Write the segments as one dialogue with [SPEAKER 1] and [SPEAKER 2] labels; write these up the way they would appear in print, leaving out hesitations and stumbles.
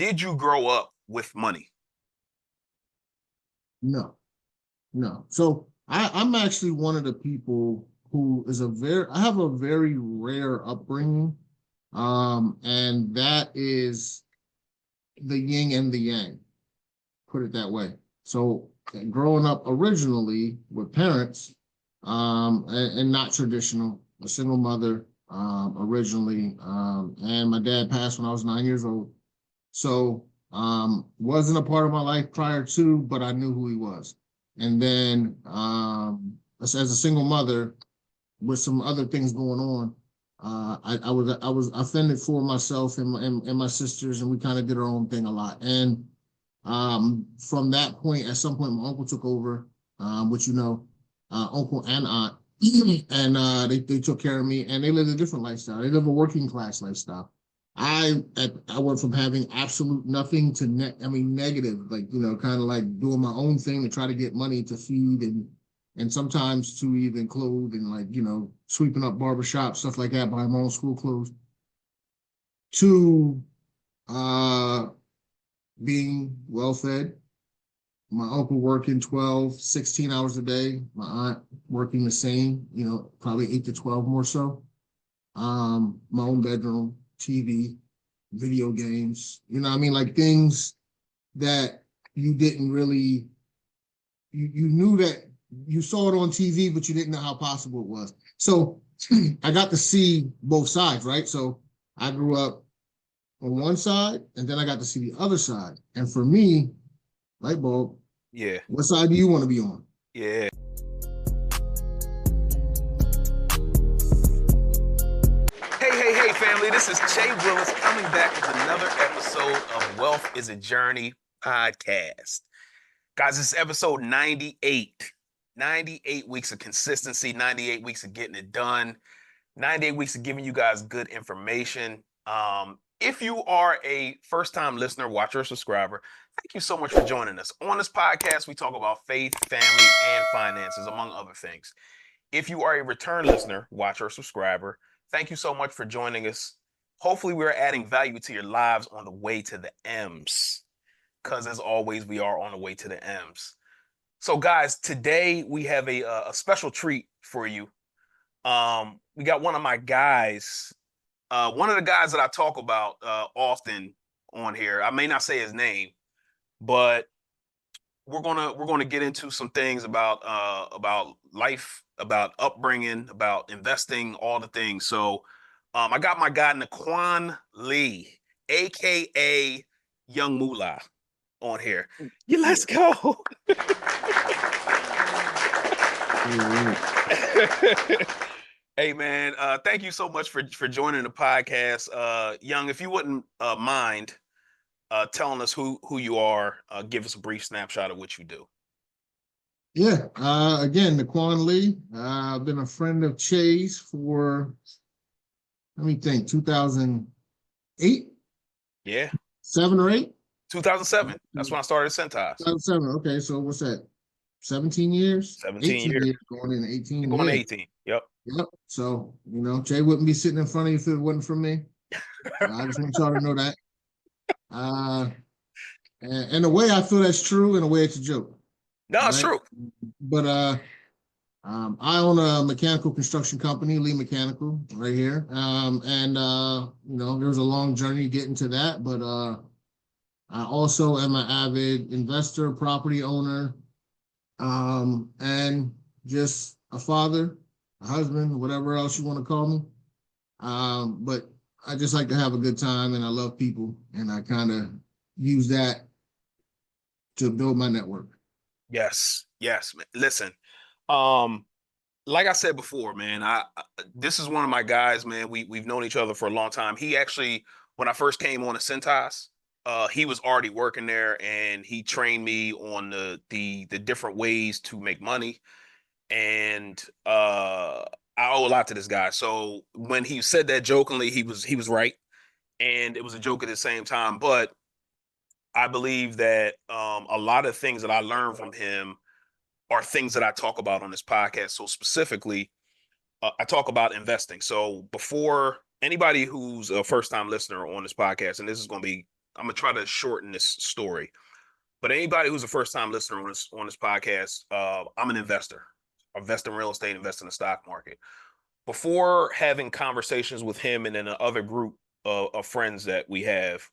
[SPEAKER 1] did you grow up with money?
[SPEAKER 2] No, no. So I'm actually one of the people who is I have a very rare upbringing. And that is the yin and the yang, put it that way. So growing up originally with parents, and not traditional, a single mother, originally, and my dad passed when I was 9 years old. So wasn't a part of my life prior to, but I knew who he was. And then as a single mother with some other things going on, I fended for myself and my sisters, and we kind of did our own thing a lot. And from that point, at some point, my uncle took over, which uncle and aunt, and they took care of me, and they lived a different lifestyle. They live a working class lifestyle. I went from having absolute nothing to negative, like kind of like doing my own thing to try to get money to feed and sometimes to even clothe and like sweeping up barbershop stuff like that, buying my own school clothes, to uh being well fed. My uncle working 12, 16 hours a day. My aunt working the same, probably 8 to 12 more so. My own bedroom, TV, video games, like things that you didn't really, you knew that you saw it on TV, but you didn't know how possible it was. So I got to see both sides, right? So I grew up on one side, and then I got to see the other side. And for me, light bulb,
[SPEAKER 1] Yeah.
[SPEAKER 2] what side do you want to be on?
[SPEAKER 1] Yeah. Hey, family, this is Che Willis coming back with another episode of Wealth is a Journey podcast. Guys, this is episode 98. 98 weeks of consistency, 98 weeks of getting it done, 98 weeks of giving you guys good information. If you are a first-time listener, watcher, or subscriber, thank you so much for joining us. On this podcast, we talk about faith, family, and finances, among other things. If you are a return listener, watcher, or subscriber, thank you so much for joining us. Hopefully, we're adding value to your lives on the way to the M's, because as always, we are on the way to the M's. So, guys, today we have a special treat for you. We got one of my guys, one of the guys that I talk about often on here. I may not say his name, but we're gonna get into some things about life, about upbringing, about investing, all the things. So, I got my guy Niquan Lee, aka Young Moolah, on here. Yeah, let's go. Hey man, thank you so much for joining the podcast. Young, if you wouldn't mind telling us who you are, give us a brief snapshot of what you do.
[SPEAKER 2] Yeah, again, Niquan Lee. I've been a friend of Che's for, let me think, 2008?
[SPEAKER 1] Yeah.
[SPEAKER 2] 7 or 8?
[SPEAKER 1] 2007. That's when I started Centos.
[SPEAKER 2] 2007. Okay, so what's that? 17 years?
[SPEAKER 1] 17 years.
[SPEAKER 2] Going into 18.
[SPEAKER 1] Going to 18. Yep.
[SPEAKER 2] Yep. So, Jay wouldn't be sitting in front of you if it wasn't for me. I just want y'all to know that. And in a way, I feel that's true. In a way, it's a joke.
[SPEAKER 1] No, it's true.
[SPEAKER 2] But I own a mechanical construction company, Lee Mechanical, right here. And there was a long journey getting to that. But I also am an avid investor, property owner, and just a father, a husband, whatever else you want to call me. But I just like to have a good time, and I love people, and I kind of use that to build my network.
[SPEAKER 1] Yes. Listen, like I said before, man, this is one of my guys, man. We've known each other for a long time. He actually, when I first came on to Centos, he was already working there, and he trained me on the different ways to make money. And I owe a lot to this guy. So when he said that jokingly, he was right, and it was a joke at the same time. But I believe that a lot of things that I learned from him are things that I talk about on this podcast. So specifically, I talk about investing. So before anybody who's a first-time listener on this podcast, and this is going to be I'm gonna try to shorten this story. But anybody who's a first time listener on this podcast, I'm an investor. I invest in real estate, invest in the stock market. Before having conversations with him and then the other group of friends that we have,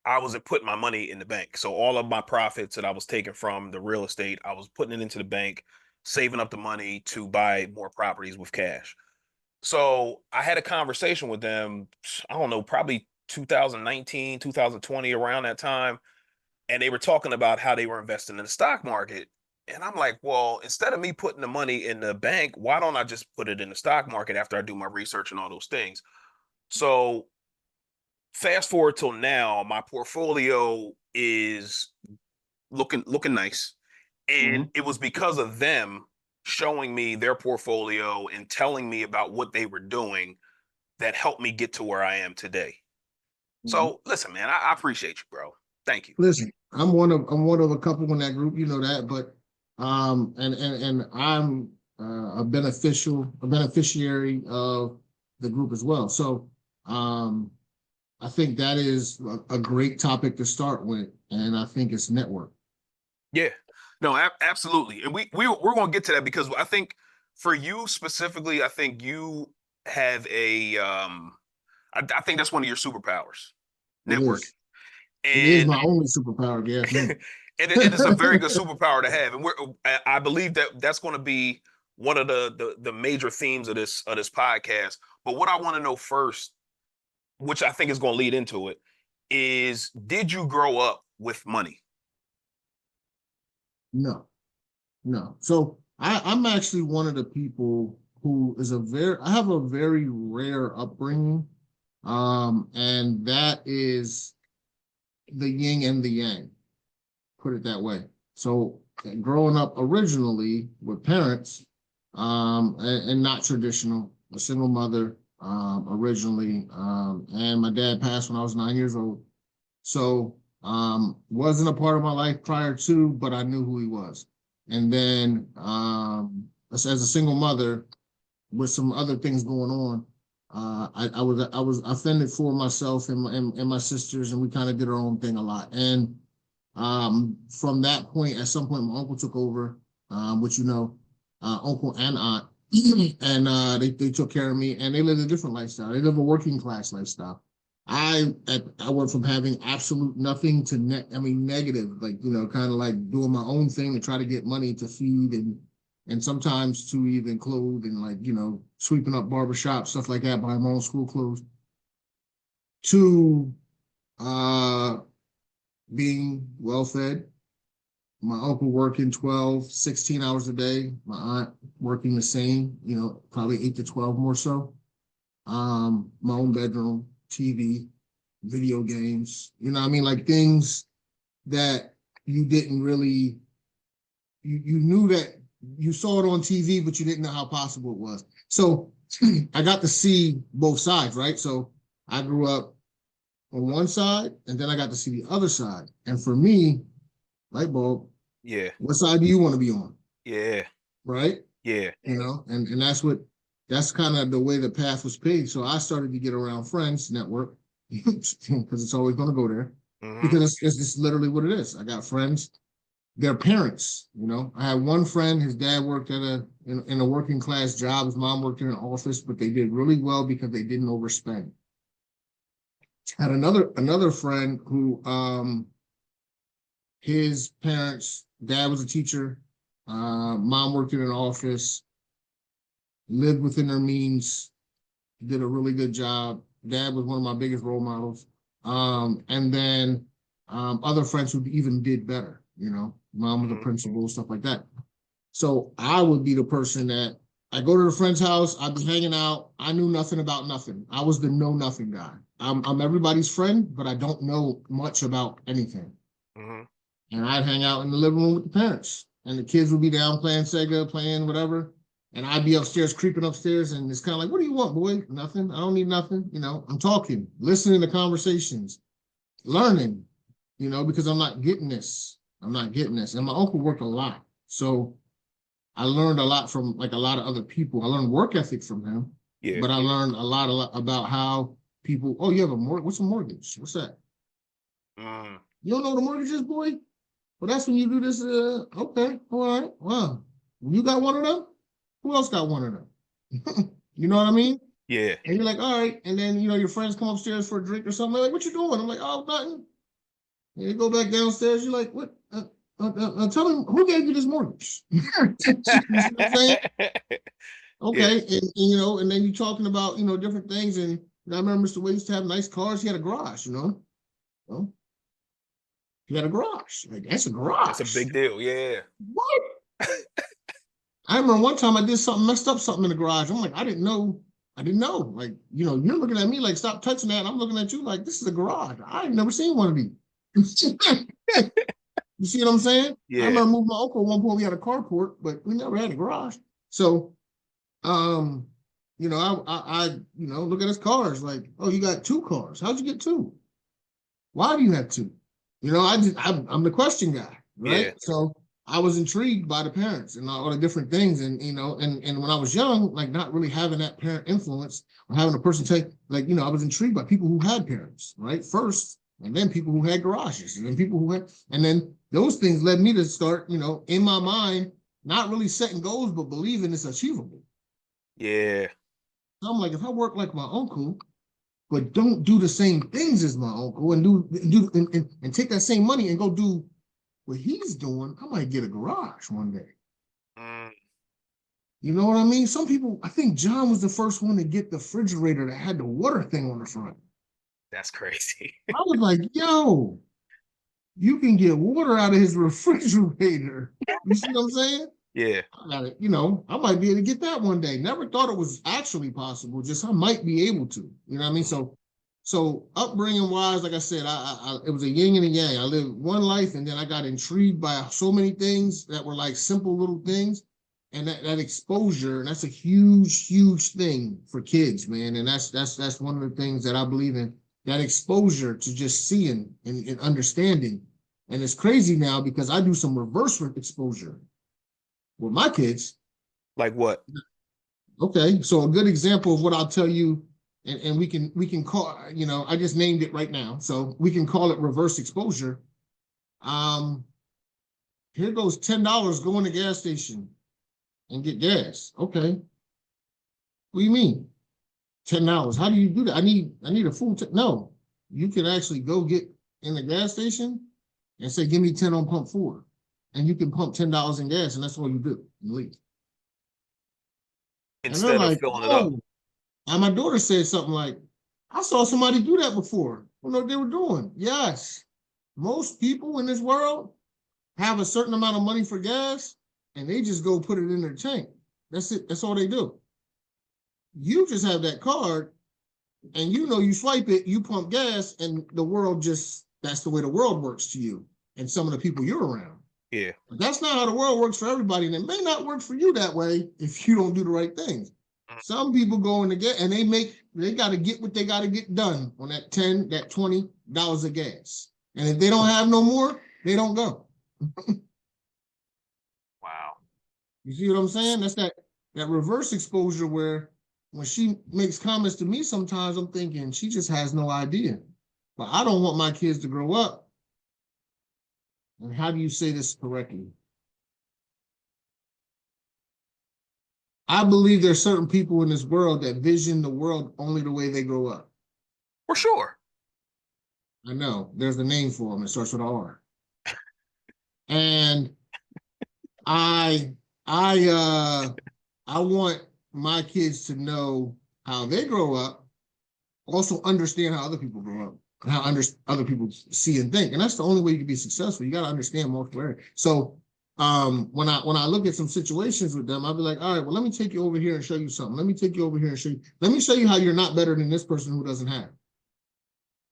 [SPEAKER 1] I wasn't putting my money in the bank. So all of my profits that I was taking from the real estate, I was putting it into the bank, saving up the money to buy more properties with cash. So I had a conversation with them, I don't know, probably 2019, 2020, around that time. And they were talking about how they were investing in the stock market. And I'm like, well, instead of me putting the money in the bank, why don't I just put it in the stock market after I do my research and all those things? So fast forward till now, my portfolio is looking nice. And
[SPEAKER 2] Mhm.
[SPEAKER 1] it was because of them showing me their portfolio and telling me about what they were doing that helped me get to where I am today.
[SPEAKER 2] Mhm.
[SPEAKER 1] So listen, man, I appreciate you, bro. Thank you.
[SPEAKER 2] Listen, I'm one of a couple in that group, you know that, but and I'm a beneficiary of the group as well. So I think that is a great topic to start with, and I think it's network.
[SPEAKER 1] Yeah, no, absolutely. And we're gonna get to that because I think for you specifically, I think you have I think that's one of your superpowers,
[SPEAKER 2] It
[SPEAKER 1] networking.
[SPEAKER 2] is. It is
[SPEAKER 1] And
[SPEAKER 2] my only superpower, if you ask me.
[SPEAKER 1] it is a very good superpower to have, and I believe that that's going to be one of the major themes of this podcast. But what I want to know first, which I think is going to lead into it, is did you grow up with money?
[SPEAKER 2] No, no. So I'm actually one of the people who is I have a very rare upbringing. And that is the yin and the yang, put it that way. So growing up originally with parents, and not traditional, a single mother, originally, and my dad passed when I was 9 years old. So wasn't a part of my life prior to, but I knew who he was. And then as a single mother with some other things going on, I was offended for myself and my sisters, and we kind of did our own thing a lot. And from that point, at some point, my uncle took over, which uncle and aunt, and they took care of me, and they lived a different lifestyle. They live a working class lifestyle. I went from having absolute nothing to negative, like kind of like doing my own thing to try to get money to feed and sometimes to even clothe and like sweeping up barbershop stuff like that, buying my own school clothes, to uh being well fed, my uncle working 12, 16 hours a day, my aunt working the same, probably 8 to 12 more so. My own bedroom, TV, video games, what I mean? Like things that you didn't really, you knew that you saw it on TV, but you didn't know how possible it was. So I got to see both sides, right? So I grew up on one side, and then I got to see the other side. And for me, light bulb,
[SPEAKER 1] Yeah,
[SPEAKER 2] what side do you want to be on?
[SPEAKER 1] yeah,
[SPEAKER 2] Right?
[SPEAKER 1] yeah.
[SPEAKER 2] And that's kind of the way the path was paved. So I started to get around friends network because it's always going to go there,
[SPEAKER 1] Hmm.
[SPEAKER 2] because it's just literally what it is. I got friends, their parents. I had one friend, his dad worked in a working class job, his mom worked in an office, but they did really well because they didn't overspend. Had another friend who his parents, dad was a teacher, mom worked in an office, lived within their means, did a really good job. Dad was one of my biggest role models. And then other friends who even did better. Mom was a
[SPEAKER 1] Hmm.
[SPEAKER 2] principal, stuff like that. So I would be the person that I go to a friend's house, I'd be hanging out. I knew nothing about nothing. I was the know nothing guy. I'm everybody's friend, but I don't know much about anything.
[SPEAKER 1] Hmm.
[SPEAKER 2] And I'd hang out in the living room with the parents, and the kids would be down playing Sega, playing whatever, and I'd be upstairs, creeping upstairs, and it's kind of like, "What do you want, boy? Nothing. I don't need nothing." I'm talking, listening to conversations, learning. Because I'm not getting this. I'm not getting this. And my uncle worked a lot, so I learned a lot from like a lot of other people. I learned work ethic from him,
[SPEAKER 1] Yeah.
[SPEAKER 2] but I learned a lot about how people. Oh, you have a mortgage? What's a mortgage? What's that?
[SPEAKER 1] Mm.
[SPEAKER 2] You don't know what a mortgage is, boy? Well, that's when you do this. Okay, all right. Wow. You got one of them? Who else got one of them? You know what I mean?
[SPEAKER 1] Yeah.
[SPEAKER 2] And you're like, all right. And then, your friends come upstairs for a drink or something. They're like, what you doing? I'm like, oh, nothing. And you go back downstairs. You're like, what? Tell me, who gave you this mortgage? You see what I'm saying?
[SPEAKER 1] Yeah.
[SPEAKER 2] Okay. And then you're talking about, different things. And I remember Mr. Wade used to have nice cars. He had a garage, Well, he had a garage. Like, that's a
[SPEAKER 1] That's a
[SPEAKER 2] garage.
[SPEAKER 1] big deal. Yeah.
[SPEAKER 2] What? I remember one time I did something, messed up something in the garage. I'm like, I didn't know. Like, you're looking at me like, stop touching that. I'm looking at you like, this is a garage. I ain't never seen one of these. You see what I'm saying? I
[SPEAKER 1] Yeah.
[SPEAKER 2] remember moving my uncle at one point. We had a carport, but we never had a garage. So, um, look at his cars. Like, oh, you got two cars. How'd you get two? Why do you have two? I'm the question guy,
[SPEAKER 1] Yeah.
[SPEAKER 2] right? So I was intrigued by the parents and all the different things, and when I was young, like not really having that parent influence or having a person take, like, I was intrigued by people who had parents, right? First, and then people who had garages, and then people who had, and then those things led me to start, in my mind, not really setting goals, but believing it's achievable.
[SPEAKER 1] Yeah.
[SPEAKER 2] So I'm like, if I work like my uncle, but don't do the same things as my uncle and take that same money and go do what he's doing, I might get a garage one day.
[SPEAKER 1] Mm.
[SPEAKER 2] You know what I mean? Some people, I think John was the first one to get the refrigerator that had the water thing on the front.
[SPEAKER 1] That's crazy.
[SPEAKER 2] I was like, yo, you can get water out of his refrigerator. You see what I'm saying?
[SPEAKER 1] Yeah.
[SPEAKER 2] I got it. I might be able to get that one day. Never thought it was actually possible. Just I might be able to. You know what I mean? So upbringing wise, like I said, it was a yin and a yang. I lived one life, and then I got intrigued by so many things that were like simple little things, and that exposure, and that's a huge, huge thing for kids, man. And that's one of the things that I believe in. That exposure to just seeing and understanding. And it's crazy now because I do some reverse exposure with my kids.
[SPEAKER 1] Like what?
[SPEAKER 2] Okay, so a good example of what I'll tell you, and we can call, I just named it right now, so we can call it reverse exposure. Um, Here goes $10. Go in the gas station and get gas. Okay, what do you mean $10? How do you do that? I need a full. No, you can actually go get in the gas station and say, give me 10 on pump 4, and you can pump $10 in gas, and that's all you do and leave. And they're
[SPEAKER 1] Instead of
[SPEAKER 2] like,
[SPEAKER 1] filling it up.
[SPEAKER 2] oh. And my daughter said something like, I saw somebody do that before. I don't know what they were doing. Yes. Most people in this world have a certain amount of money for gas and they just go put it in their tank. That's it. That's all they do. You just have that card and you swipe it, you pump gas, and the world just, that's the way the world works to you and some of the people you're around.
[SPEAKER 1] Yeah.
[SPEAKER 2] But that's not how the world works for everybody. And it may not work for you that way if you don't do the right things. Some people go in to get, and they got to get what they got to get done on that $20 of gas. And if they don't have no more, they don't go.
[SPEAKER 1] Wow.
[SPEAKER 2] You see what I'm saying? That's that reverse exposure where when she makes comments to me, sometimes I'm thinking she just has no idea. But I don't want my kids to grow up. And how do you say this correctly? I believe there's certain people in this world that vision the world only the way they grow up.
[SPEAKER 1] For sure.
[SPEAKER 2] I know. There's a name for them. It starts with an R. And I want my kids to know how they grow up, also understand how other people grow up, how other people see and think. And that's the only way you can be successful. You got to understand multiple areas. So when I look at some situations with them, I'll be like, all right, well, let me take you over here and show you something. Let me take you over here and show you. Let me show you how you're not better than this person who doesn't have.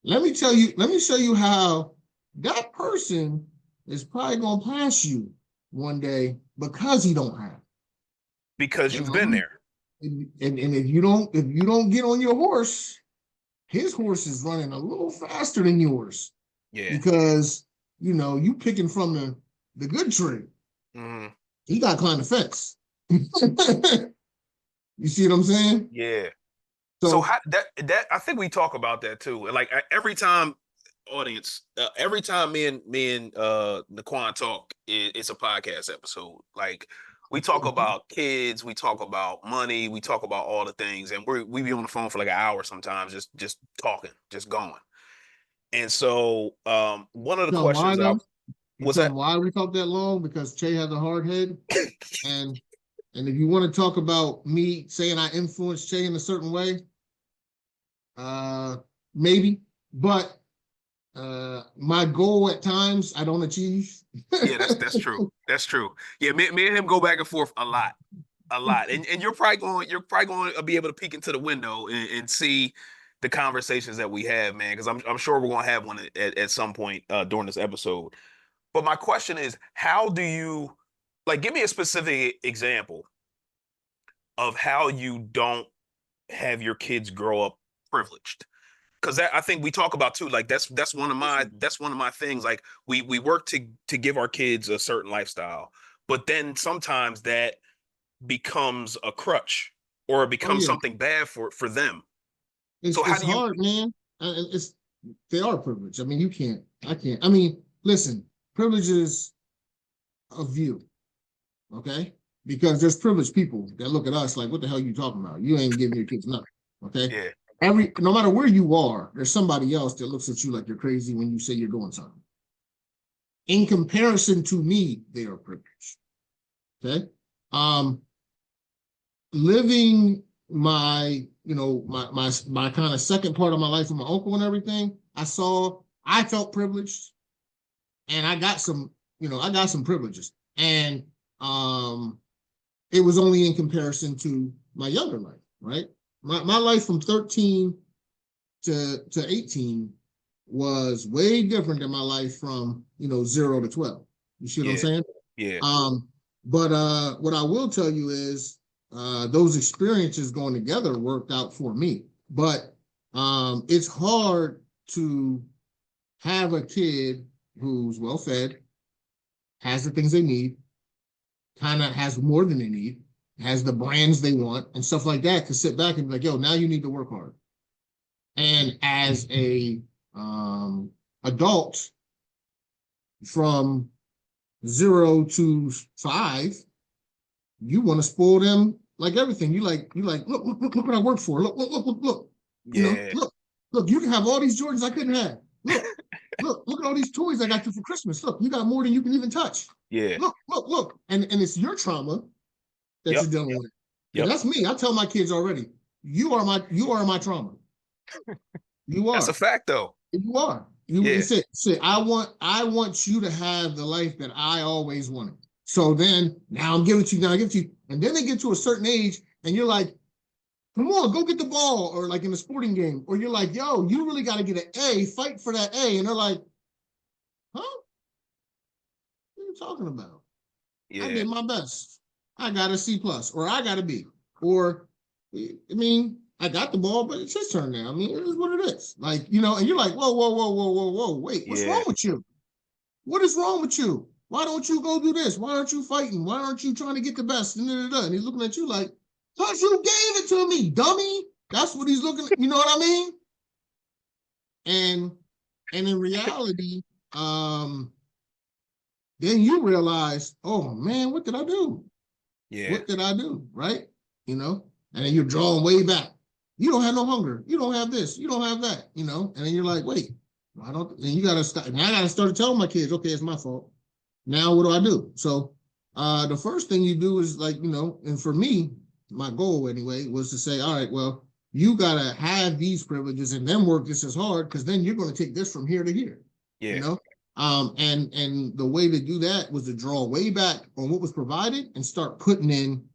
[SPEAKER 2] Let me show you how that person is probably gonna pass you one day because he don't have.
[SPEAKER 1] Because you've been there.
[SPEAKER 2] And if you don't get on your horse, his horse is running a little faster than yours.
[SPEAKER 1] Yeah.
[SPEAKER 2] Because you picking from the good tree.
[SPEAKER 1] Mm-hmm.
[SPEAKER 2] He got to climb the fence. You see what I'm saying?
[SPEAKER 1] Yeah. So how, that I think we talk about that too. Like every time audience, every time me and Niquan talk, it's a podcast episode. Like we talk about kids, we talk about money, we talk about all the things, and we be on the phone for like an hour sometimes, just talking, just going. And so, one of the
[SPEAKER 2] You know why
[SPEAKER 1] questions I
[SPEAKER 2] though? You
[SPEAKER 1] was
[SPEAKER 2] tell them
[SPEAKER 1] that,
[SPEAKER 2] why we talk that long? Because Che has a hard head, and if you want to talk about me saying I influenced Che in a certain way, uh, maybe, but my goal at times I don't achieve.
[SPEAKER 1] yeah, that's true, that's true. Yeah, me and him go back and forth a lot, a lot, and you're probably going to be able to peek into the window and see the conversations that we have, man, because I'm sure we're going to have one at some point during this episode. But my question is, how do you like give me a specific example of how you don't have your kids grow up privileged? Because I think we talk about too, like that's one of my things. Like we work to give our kids a certain lifestyle, but then sometimes that becomes a crutch or it
[SPEAKER 2] Oh
[SPEAKER 1] becomes
[SPEAKER 2] yeah,
[SPEAKER 1] something bad for them.
[SPEAKER 2] it's
[SPEAKER 1] So how
[SPEAKER 2] it's
[SPEAKER 1] do you
[SPEAKER 2] hard, man. It's they are privileged. I mean, you can't. I can't. I mean, listen, privilege is a view, okay? Because there's privileged people that look at us like, what the hell are you talking about? You ain't giving your kids nothing, okay?
[SPEAKER 1] yeah,
[SPEAKER 2] No matter where you are, there's somebody else that looks at you like you're crazy when you say you're doing something. In comparison to me, they are privileged. Okay. Um, living my, my kind of second part of my life with my uncle and everything, I felt privileged and I got some privileges. And it was only in comparison to my younger life, right? My life from 13 to 18 was way different than my life from 0 to 12. You see what I'm
[SPEAKER 1] yeah,
[SPEAKER 2] saying?
[SPEAKER 1] yeah,
[SPEAKER 2] But what I will tell you is those experiences going together worked out for me. But it's hard to have a kid who's well fed, has the things they need, kind of has more than they need, has the brands they want, and stuff like that, to sit back and be like, yo, now you need to work hard. And as a adult from 0 to 5, you want to spoil them like everything. Look what I worked for. Look.
[SPEAKER 1] yeah,
[SPEAKER 2] Look, you can have all these Jordans I couldn't have. Look at all these toys I got you for Christmas. Look, you got more than you can even touch.
[SPEAKER 1] yeah.
[SPEAKER 2] Look. And it's your trauma that
[SPEAKER 1] Yep,
[SPEAKER 2] you're dealing with. And
[SPEAKER 1] yep.
[SPEAKER 2] that's me. I tell my kids already, you are my trauma. You
[SPEAKER 1] That's a
[SPEAKER 2] are.
[SPEAKER 1] fact, though.
[SPEAKER 2] You are. You
[SPEAKER 1] Yeah,
[SPEAKER 2] say, I want you to have the life that I always wanted. So then now I'm giving it to you, now I give it to you. And then they get to a certain age and you're like, come on, go get the ball, or like in a sporting game, or you're like, yo, you really got to get an A, fight for that A. And they're like, huh? What are you talking about? I
[SPEAKER 1] yeah,
[SPEAKER 2] did my best. I got a C plus, or I got a B. Or I mean, I got the ball, but it's his turn now. I mean, it is what it is. Like, and you're like, whoa, wait, what's
[SPEAKER 1] yeah,
[SPEAKER 2] wrong with you? What is wrong with you? Why don't you go do this? Why aren't you fighting? Why aren't you trying to get the best? And he's looking at you like, because you gave it to me, dummy. That's what he's looking at. You know what I mean? And in reality, then you realize, oh man, what did I do?
[SPEAKER 1] yeah,
[SPEAKER 2] What did I do? Right? And then you're drawing way back. You don't have no hunger. You don't have this. You don't have that. And then you're like, wait, why don't? Then you gotta start. Now I gotta start telling my kids, okay, it's my fault. Now what do I do? So the first thing you do is like, and for me, my goal anyway was to say, all right, well, you gotta have these privileges and then work this as hard, because then you're gonna take this from here to here. You
[SPEAKER 1] yeah,
[SPEAKER 2] know, and the way to do that was to draw way back on what was provided and start putting in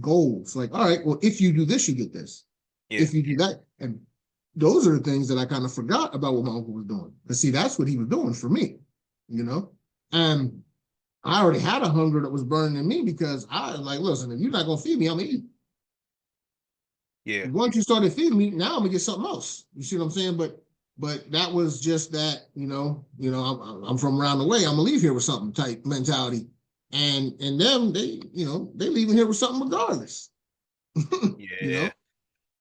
[SPEAKER 2] goals. Like, all right, well, if you do this, you get this.
[SPEAKER 1] yeah,
[SPEAKER 2] If you do that, and those are the things that I kind of forgot about what my uncle was doing. But see, that's what he was doing for me, you know. And I already had a hunger that was burning in me, because I was like, listen, if you're not gonna feed me, I'm gonna eat.
[SPEAKER 1] yeah,
[SPEAKER 2] Once you started feeding me, now I'm gonna get something else. You see what I'm saying? But that was just that, I'm from around the way. I'm gonna leave here with something type mentality. And them, they leaving here with something regardless. you know.
[SPEAKER 1] yeah,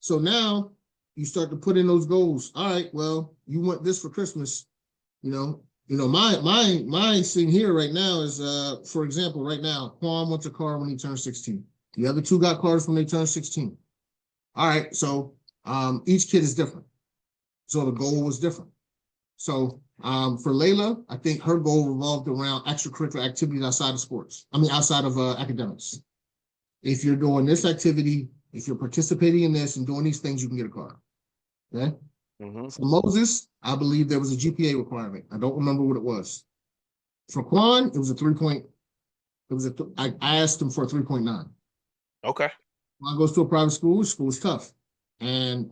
[SPEAKER 2] So now, you start to put in those goals. All right, well, you want this for Christmas, my thing here right now is for example, right now, Quan wants a car when he turns 16. The other two got cars when they turned 16. All right, so each kid is different. So the goal was different. So for Layla, I think her goal revolved around extracurricular activities outside of sports. I mean, outside of academics. If you're doing this activity, if you're participating in this and doing these things, you can get a car. Okay.
[SPEAKER 1] Mm-hmm.
[SPEAKER 2] For Moses, I believe there was a GPA requirement. I don't remember what it was. For Quan, it was a 3 point. I asked him for a 3.9.
[SPEAKER 1] Okay.
[SPEAKER 2] Quan goes to a private school. School is tough, and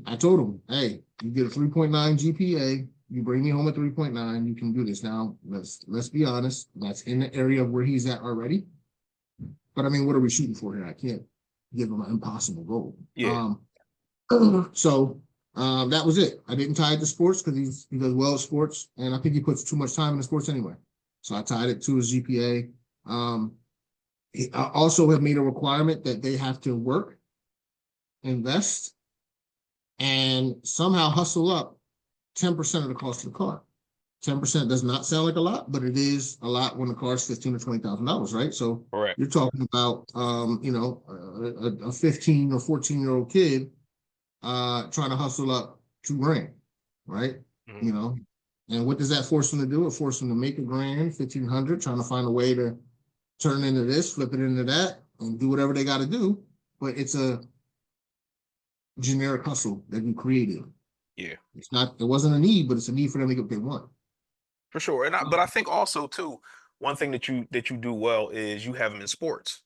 [SPEAKER 2] I told him, hey, you get a 3.9 GPA, you bring me home a 3.9, you can do this. Now, let's be honest, that's in the area of where he's at already. But I mean, what are we shooting for here? I can't give him an impossible goal.
[SPEAKER 1] Yeah.
[SPEAKER 2] So that was it. I didn't tie it to sports because he does well at sports, and I think he puts too much time into sports anyway. So I tied it to his GPA. I also have made a requirement that they have to work, invest, and somehow hustle up 10% of the cost of the car. 10% does not sound like a lot, but it is a lot when the car is $15,000 to $20,000, right? So
[SPEAKER 1] Correct.
[SPEAKER 2] you're talking about a 15 or 14-year-old kid trying to hustle up $2,000, right?
[SPEAKER 1] Mm-hmm.
[SPEAKER 2] And what does that force them to do? It forces them to make $1,000, $1,500, trying to find a way to turn into this, flip it into that, and do whatever they got to do. But it's a generic hustle that you created.
[SPEAKER 1] Yeah.
[SPEAKER 2] It wasn't a need, but it's a need for them to get what they want.
[SPEAKER 1] For sure. But I think also too, one thing that you do well is you have them in sports.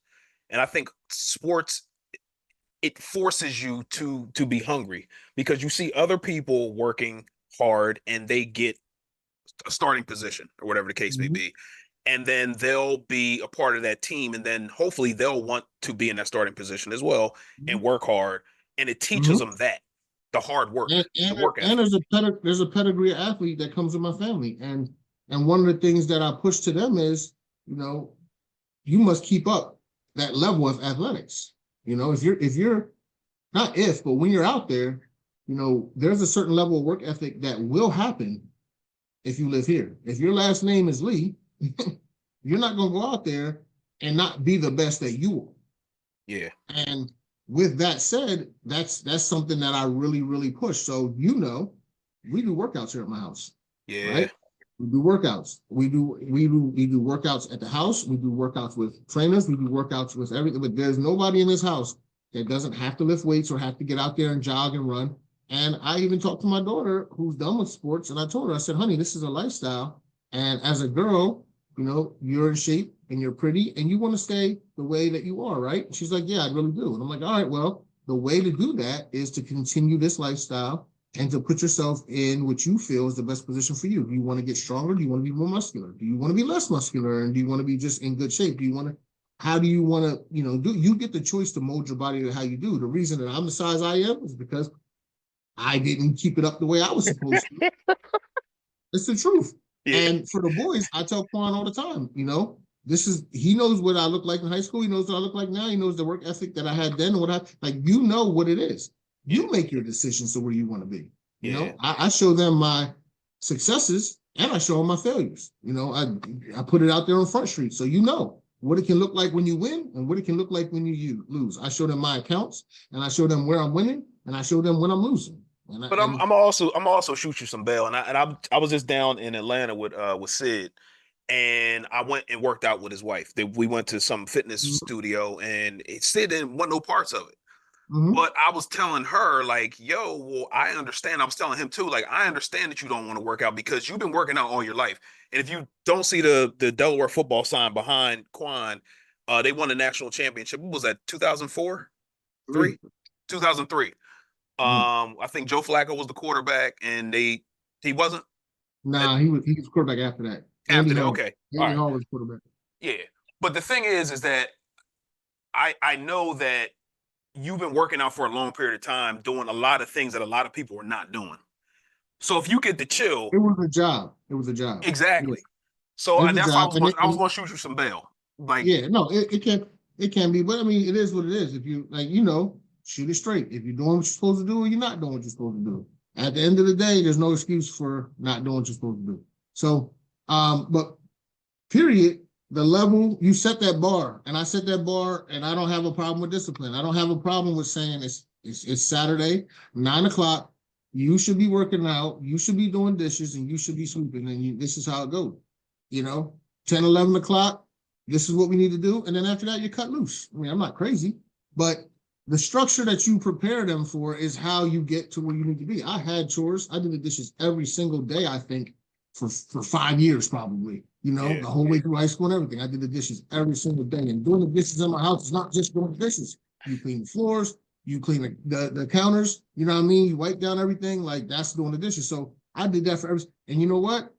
[SPEAKER 1] And I think sports, it forces you to be hungry because you see other people working hard and they get a starting position or whatever the case may be. And then they'll be a part of that team. And then hopefully they'll want to be in that starting position as well and work hard. And it teaches them that the hard work, the work ethic.
[SPEAKER 2] And there's a pedigree athlete that comes with my family. And one of the things that I push to them is, you must keep up that level of athletics. If you're not but when you're out there, there's a certain level of work ethic that will happen if you live here. If your last name is Lee, you're not going to go out there and not be the best that you are.
[SPEAKER 1] Yeah.
[SPEAKER 2] And with that said, that's something that I really, really push. So, we do workouts here at my house.
[SPEAKER 1] Yeah.
[SPEAKER 2] Right? We do workouts. We do workouts at the house. We do workouts with trainers. We do workouts with everything. But there's nobody in this house that doesn't have to lift weights or have to get out there and jog and run. And I even talked to my daughter who's done with sports, and I told her, I said, honey, this is a lifestyle. And as a girl, you're in shape and you're pretty and you want to stay the way that you are, right? And she's like, yeah, I really do. And I'm like, all right, well, the way to do that is to continue this lifestyle and to put yourself in what you feel is the best position for you. Do you want to get stronger? Do you want to be more muscular? Do you want to be less muscular? And do you want to be just in good shape? How do you want to, you get the choice to mold your body to how you do. The reason that I'm the size I am is because I didn't keep it up the way I was supposed to. It's the truth. Yeah. And for the boys, I tell Quan all the time, he knows what I look like in high school. He knows what I look like now. He knows the work ethic that I had then. What it is. You make your decisions to where you want to be. I show them my successes and I show them my failures. I put it out there on Front Street. So what it can look like when you win and what it can look like when you lose. I show them my accounts and I show them where I'm winning and I show them when I'm losing.
[SPEAKER 1] I'm also shoot you some bail, and I was just down in Atlanta with Sid, and I went and worked out with his wife. We went to some fitness studio, and Sid didn't want no parts of it. But I was telling her like, yo, well, I understand. I was telling him too, like, I understand that you don't want to work out because you've been working out all your life, and if you don't see the Delaware football sign behind Quan, they won the national championship. What was that? 2004, 2003. I think Joe Flacco was the quarterback, and he wasn't.
[SPEAKER 2] Nah, he was quarterback after that.
[SPEAKER 1] After that, okay.
[SPEAKER 2] Andy Hall was quarterback.
[SPEAKER 1] Yeah, but the thing is that I know that you've been working out for a long period of time, doing a lot of things that a lot of people are not doing. So if you get to chill,
[SPEAKER 2] it was a job.
[SPEAKER 1] Exactly. So that's why I was going to shoot you some bail. Like,
[SPEAKER 2] yeah, no, it can be, but I mean, it is what it is. If you shoot it straight. If you're doing what you're supposed to do or you're not doing what you're supposed to do. At the end of the day, there's no excuse for not doing what you're supposed to do. So, but period, the level, you set that bar, and I set that bar, and I don't have a problem with discipline. I don't have a problem with saying it's Saturday, 9 o'clock. You should be working out, you should be doing dishes, and you should be sweeping, and this is how it goes. 10, 11 o'clock, this is what we need to do. And then after that, you cut loose. I mean, I'm not crazy, but the structure that you prepare them for is how you get to where you need to be. I had chores. I did the dishes every single day, I think, for 5 years probably, the whole way through high school and everything. I did the dishes every single day. And doing the dishes in my house is not just doing the dishes. You clean the floors, you clean the counters, you know what I mean? You wipe down everything, like that's doing the dishes. So I did that for every, and you know what?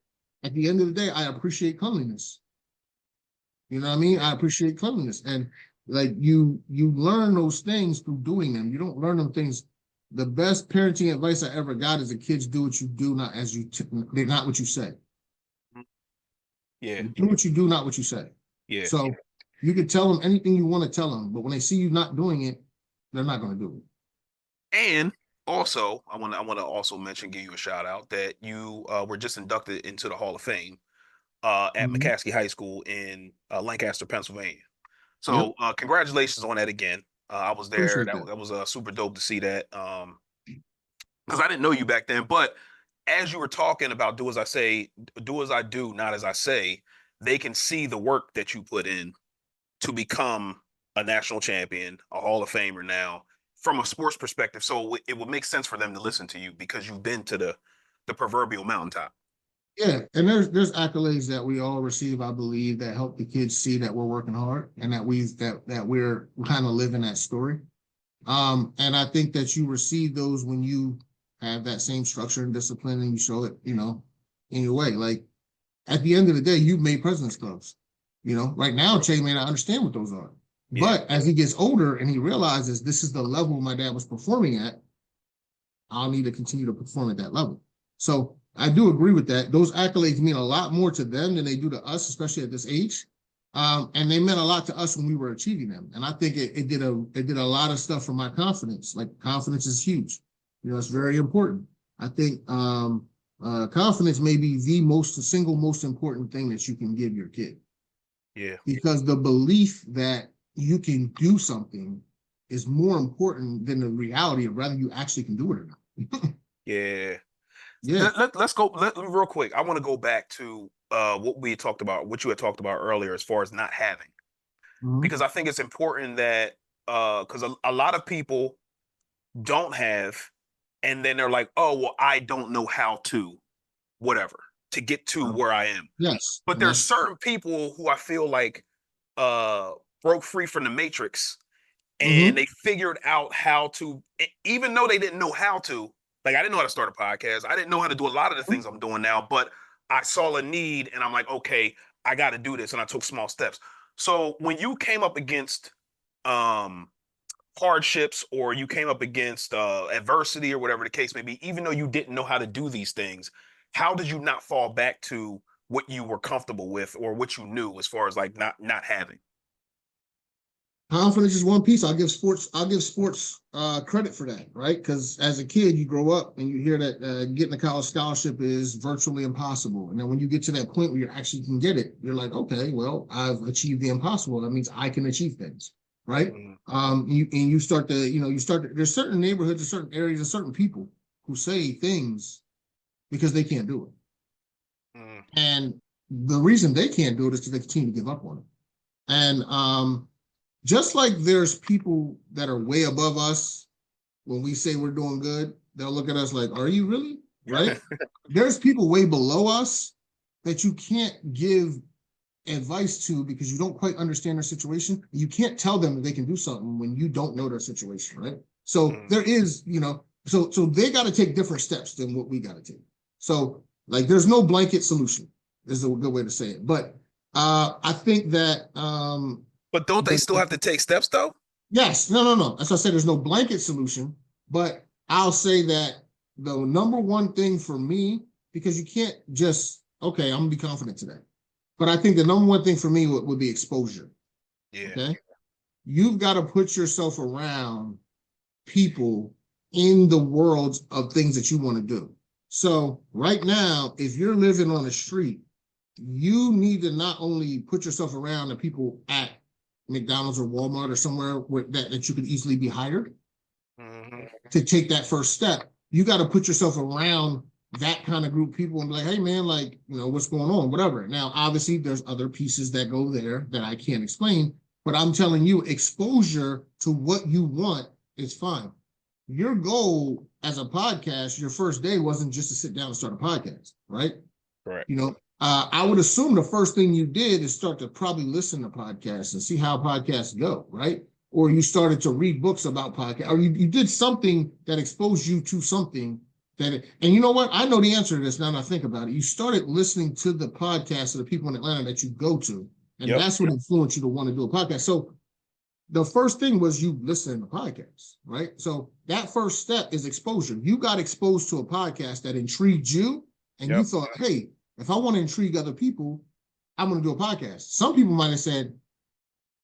[SPEAKER 2] At the end of the day, I appreciate cleanliness. You know what I mean? I appreciate cleanliness. And like you learn those things through doing them. You don't learn them things. The best parenting advice I ever got is the kids do what you do, not not what you say.
[SPEAKER 1] Yeah.
[SPEAKER 2] You do what you do, not what you say.
[SPEAKER 1] Yeah.
[SPEAKER 2] So you can tell them anything you want to tell them, but when they see you not doing it, they're not going to do it.
[SPEAKER 1] And also, I want to also give you a shout out that you were just inducted into the Hall of Fame at McCaskey High School in Lancaster, Pennsylvania. So congratulations on that again. I was there. That was super dope to see that. Because I didn't know you back then. But as you were talking about do as I say, do as I do, not as I say, they can see the work that you put in to become a national champion, a Hall of Famer now from a sports perspective. So it would make sense for them to listen to you because you've been to the proverbial mountaintop.
[SPEAKER 2] Yeah, and there's accolades that we all receive, I believe, that help the kids see that we're working hard and that we're kind of living that story. And I think that you receive those when you have that same structure and discipline and you show it, in your way. Like at the end of the day, you've made President's Clubs. Right now, Che may not understand what those are. Yeah. But as he gets older and he realizes this is the level my dad was performing at, I'll need to continue to perform at that level. So I do agree with that. Those accolades mean a lot more to them than they do to us, especially at this age. And they meant a lot to us when we were achieving them. And I think it did a lot of stuff for my confidence. Like confidence is huge. It's very important. I think confidence may be the single most important thing that you can give your kid.
[SPEAKER 1] Yeah.
[SPEAKER 2] Because the belief that you can do something is more important than the reality of whether you actually can do it or not.
[SPEAKER 1] Yeah.
[SPEAKER 2] Yeah.
[SPEAKER 1] Let's go real quick. I want to go back to what you had talked about earlier as far as not having. Because I think it's important that because a lot of people don't have, and then they're like, oh, well, I don't know how to, whatever, to get to where I am.
[SPEAKER 2] Yes.
[SPEAKER 1] But there's certain people who I feel like broke free from the matrix and they figured out how to, even though they didn't know how to, like I didn't know how to start a podcast. I didn't know how to do a lot of the things I'm doing now, but I saw a need and I'm like, okay, I got to do this. And I took small steps. So when you came up against hardships or you came up against adversity or whatever the case may be, even though you didn't know how to do these things, how did you not fall back to what you were comfortable with or what you knew as far as like not having?
[SPEAKER 2] Confidence is one piece. I'll give sports credit for that, right? Because as a kid, you grow up and you hear that getting a college scholarship is virtually impossible. And then when you get to that point where you actually can get it, you're like, okay, well, I've achieved the impossible. That means I can achieve things, right? You start to, there's certain neighborhoods, or certain areas, and certain people who say things because they can't do it. And the reason they can't do it is because they continue to give up on it. And just like there's people that are way above us, when we say we're doing good, they'll look at us like, are you really? Right? There's people way below us that you can't give advice to because you don't quite understand their situation. You can't tell them that they can do something when you don't know their situation, right? So there is, so they got to take different steps than what we got to take. So like there's no blanket solution is a good way to say it. But I think that
[SPEAKER 1] but don't they still have to take steps though?
[SPEAKER 2] Yes. No. As I said, there's no blanket solution, but I'll say that the number one thing for me, because you can't just, okay, I'm gonna be confident today. But I think the number one thing for me would be exposure.
[SPEAKER 1] Yeah.
[SPEAKER 2] Okay. You've got to put yourself around people in the world of things that you want to do. So right now, if you're living on the street, you need to not only put yourself around the people at McDonald's or Walmart or somewhere where that you could easily be hired to take that first step. You got to put yourself around that kind of group of people and be like, hey man, like, you know, what's going on, whatever. Now, obviously there's other pieces that go there that I can't explain, but I'm telling you, exposure to what you want is fine. Your goal as a podcast, your first day wasn't just to sit down and start a podcast, right?
[SPEAKER 1] Correct.
[SPEAKER 2] You know, I would assume the first thing you did is start to probably listen to podcasts and see how podcasts go, right? Or you started to read books about podcasts, or you did something that exposed you to something that, and you know what? I know the answer to this now that I think about it. You started listening to the podcasts of the people in Atlanta that you go to, and that's what influenced you to want to do a podcast. So the first thing was you listening to podcasts, right? So that first step is exposure. You got exposed to a podcast that intrigued you, and you thought, hey, if I want to intrigue other people, I'm going to do a podcast. Some people might have said,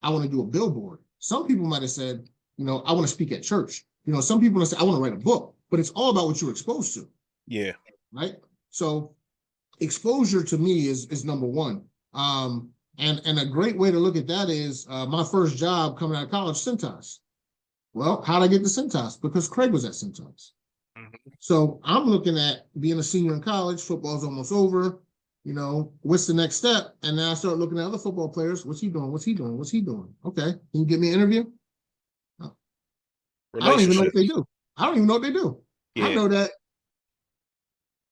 [SPEAKER 2] I want to do a billboard. Some people might have said, you know, I want to speak at church. You know, some people have said, I want to write a book, but it's all about what you're exposed to.
[SPEAKER 1] Yeah.
[SPEAKER 2] Right. So exposure to me is number one. And a great way to look at that is my first job coming out of college, Cintas. Well, how'd I get to Cintas? Because Craig was at Cintas. So I'm looking at being a senior in college, football's almost over, you know, what's the next step? And then I start looking at other football players. What's he doing? What's he doing? What's he doing? Okay. Can you give me an interview? No. I don't even know what they do. I don't even know what they do. Yeah. I know that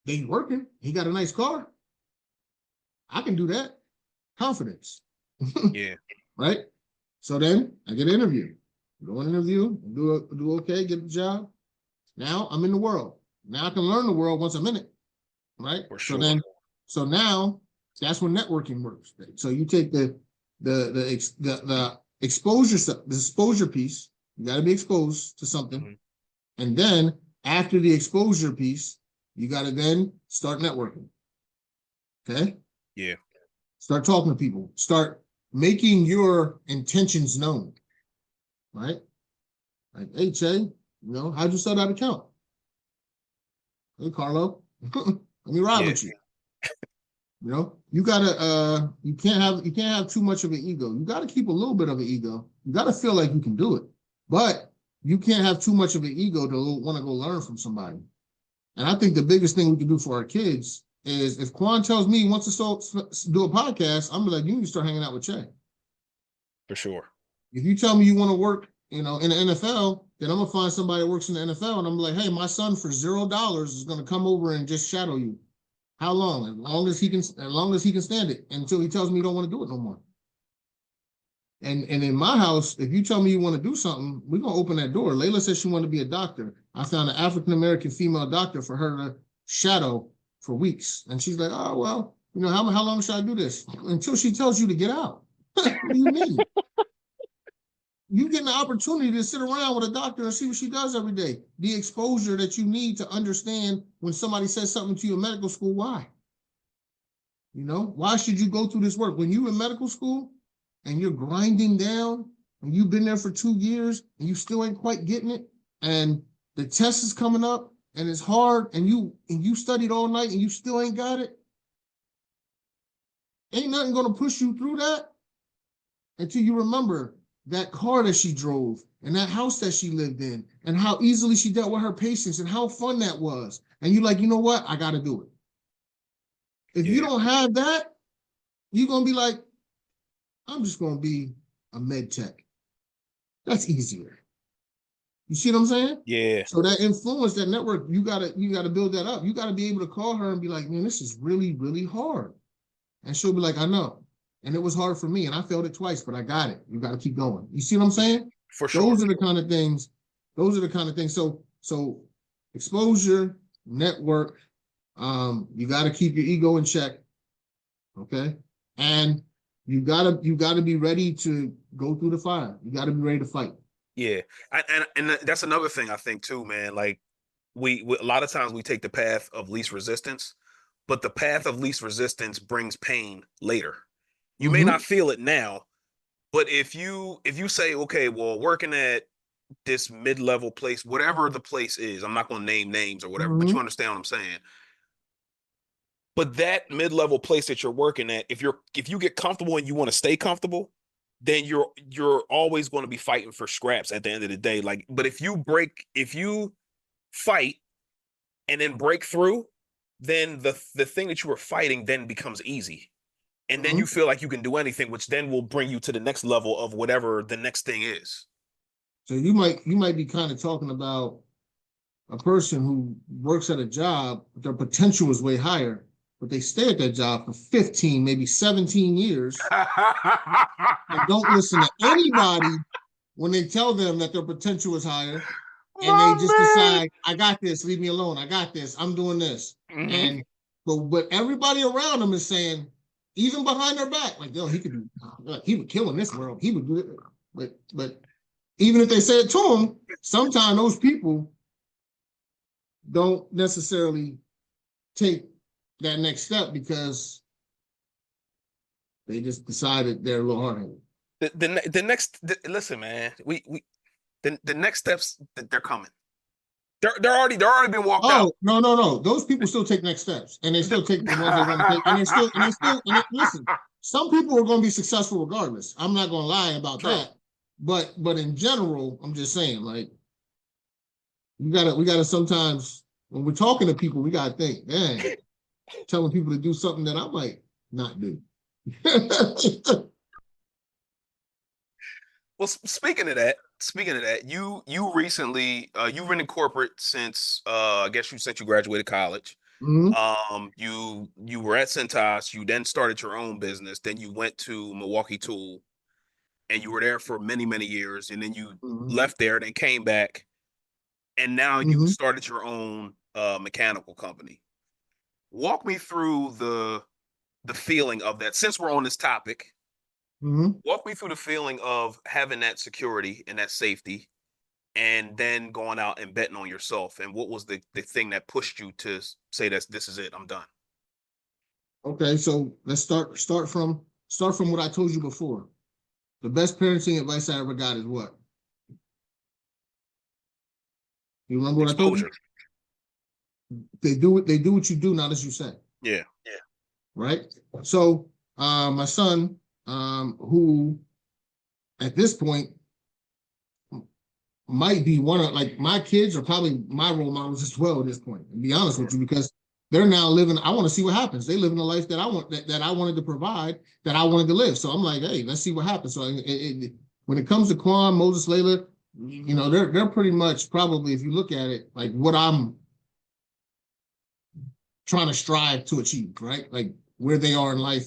[SPEAKER 2] they working. He got a nice car. I can do that. Confidence.
[SPEAKER 1] Yeah.
[SPEAKER 2] Right? So then I get an interview. Go an interview, do okay, get the job. Now I'm in the world. Now I can learn the world once I'm in it. Right?
[SPEAKER 1] For sure.
[SPEAKER 2] So now that's when networking works. So you take the exposure piece. You got to be exposed to something, and then after the exposure piece, you got to then start networking. Okay.
[SPEAKER 1] Yeah.
[SPEAKER 2] Start talking to people. Start making your intentions known. Right. Like, hey, Che, you know, how'd you start that account? Hey, Carlo, let me ride with you. You know, you gotta you can't have too much of an ego. You gotta keep a little bit of an ego. You gotta feel like you can do it, but you can't have too much of an ego to want to go learn from somebody. And I think the biggest thing we can do for our kids is if Quan tells me he wants to do a podcast, I'm like, you need to start hanging out with Che.
[SPEAKER 1] For sure.
[SPEAKER 2] If you tell me you want to work, you know, in the NFL, then I'm gonna find somebody that works in the NFL, and I'm like, hey, my son for $0 is gonna come over and just shadow you. How long? As long as he can stand it until he tells me you don't want to do it no more. And in my house, if you tell me you want to do something, we're gonna open that door. Layla says she wanted to be a doctor. I found an African-American female doctor for her to shadow for weeks. And she's like, oh, well, you know, how long should I do this? Until she tells you to get out. What do you mean? You get an opportunity to sit around with a doctor and see what she does every day. The exposure that you need to understand when somebody says something to you in medical school, why? You know, why should you go through this work? When you're in medical school and you're grinding down and you've been there for 2 years and you still ain't quite getting it, and the test is coming up and it's hard and you studied all night and you still ain't got it, ain't nothing gonna push you through that until you remember that car that she drove and that house that she lived in and how easily she dealt with her patients and how fun that was. And you're like, you know what? I got to do it. If you don't have that, you're going to be like, I'm just going to be a med tech. That's easier. You see what I'm saying?
[SPEAKER 1] Yeah.
[SPEAKER 2] So that influence, that network, you gotta build that up. You got to be able to call her and be like, man, this is really, really hard. And she'll be like, I know. And it was hard for me, and I failed it twice, but I got it. You got to keep going. You see what I'm saying?
[SPEAKER 1] For sure.
[SPEAKER 2] Those are the kind of things. So exposure, network. You got to keep your ego in check. Okay, and you gotta be ready to go through the fire. You got to be ready to fight.
[SPEAKER 1] Yeah, and that's another thing I think too, man. Like we a lot of times we take the path of least resistance, but the path of least resistance brings pain later. You may not feel it now, but if you say, okay, well, working at this mid-level place, whatever the place is. I'm not going to name names or whatever, but
[SPEAKER 2] Mm-hmm.
[SPEAKER 1] you understand what I'm saying. But that mid-level place that you're working at, if you get comfortable and you want to stay comfortable, then you're always going to be fighting for scraps at the end of the day. Like, but if you fight and then break through, then the thing that you were fighting then becomes easy. And then
[SPEAKER 2] Mm-hmm.
[SPEAKER 1] you feel like you can do anything, which then will bring you to the next level of whatever the next thing is.
[SPEAKER 2] So you might be kind of talking about a person who works at a job, their potential is way higher, but they stay at that job for 15, maybe 17 years and don't listen to anybody when they tell them that their potential is higher. And they
[SPEAKER 1] My
[SPEAKER 2] just
[SPEAKER 1] man.
[SPEAKER 2] decide, I got this, leave me alone. I got this, I'm doing this.
[SPEAKER 1] Mm-hmm.
[SPEAKER 2] And but everybody around them is saying, even behind their back, like, yo, he would kill in this world. He would do it. But even if they say it to him, sometimes those people don't necessarily take that next step because they just decided they're a little hard-headed.
[SPEAKER 1] Listen, man, the next steps that they're coming. They're already been walked out.
[SPEAKER 2] Oh, no, no, no. Those people still take next steps and they still take the ones they want to take. Listen, some people are going to be successful regardless. I'm not going to lie about
[SPEAKER 1] True.
[SPEAKER 2] that. But in general, I'm just saying, like, we gotta sometimes when we're talking to people, we gotta think, man, telling people to do something that I might not do.
[SPEAKER 1] Well, speaking of that, you recently you've been in corporate since I guess since you graduated college.
[SPEAKER 2] Mm-hmm.
[SPEAKER 1] You were at Cintas, you then started your own business, then you went to Milwaukee Tool, and you were there for many, many years, and then you
[SPEAKER 2] Mm-hmm.
[SPEAKER 1] left there, then came back, and now you
[SPEAKER 2] Mm-hmm.
[SPEAKER 1] started your own mechanical company. Walk me through the feeling of that. Since we're on this topic,
[SPEAKER 2] Mm-hmm.
[SPEAKER 1] walk me through the feeling of having that security and that safety, and then going out and betting on yourself. And what was the thing that pushed you to say that this is it, I'm done?
[SPEAKER 2] Okay, so let's start from what I told you before. The best parenting advice I ever got is what? You remember what I told you?
[SPEAKER 1] Exposure.
[SPEAKER 2] They do what you do, not as you say.
[SPEAKER 1] Yeah.
[SPEAKER 2] Right? So my son, who at this point might be one of like my kids are probably my role models as well at this point, to be honest with you, because they're now living. I want to see what happens. They live in the life that I want that I wanted to provide, that I wanted to live. So I'm like, hey, let's see what happens. So when it comes to Quan, Moses, Layla, they're pretty much probably, if you look at it, like what I'm trying to strive to achieve, right? Like where they are in life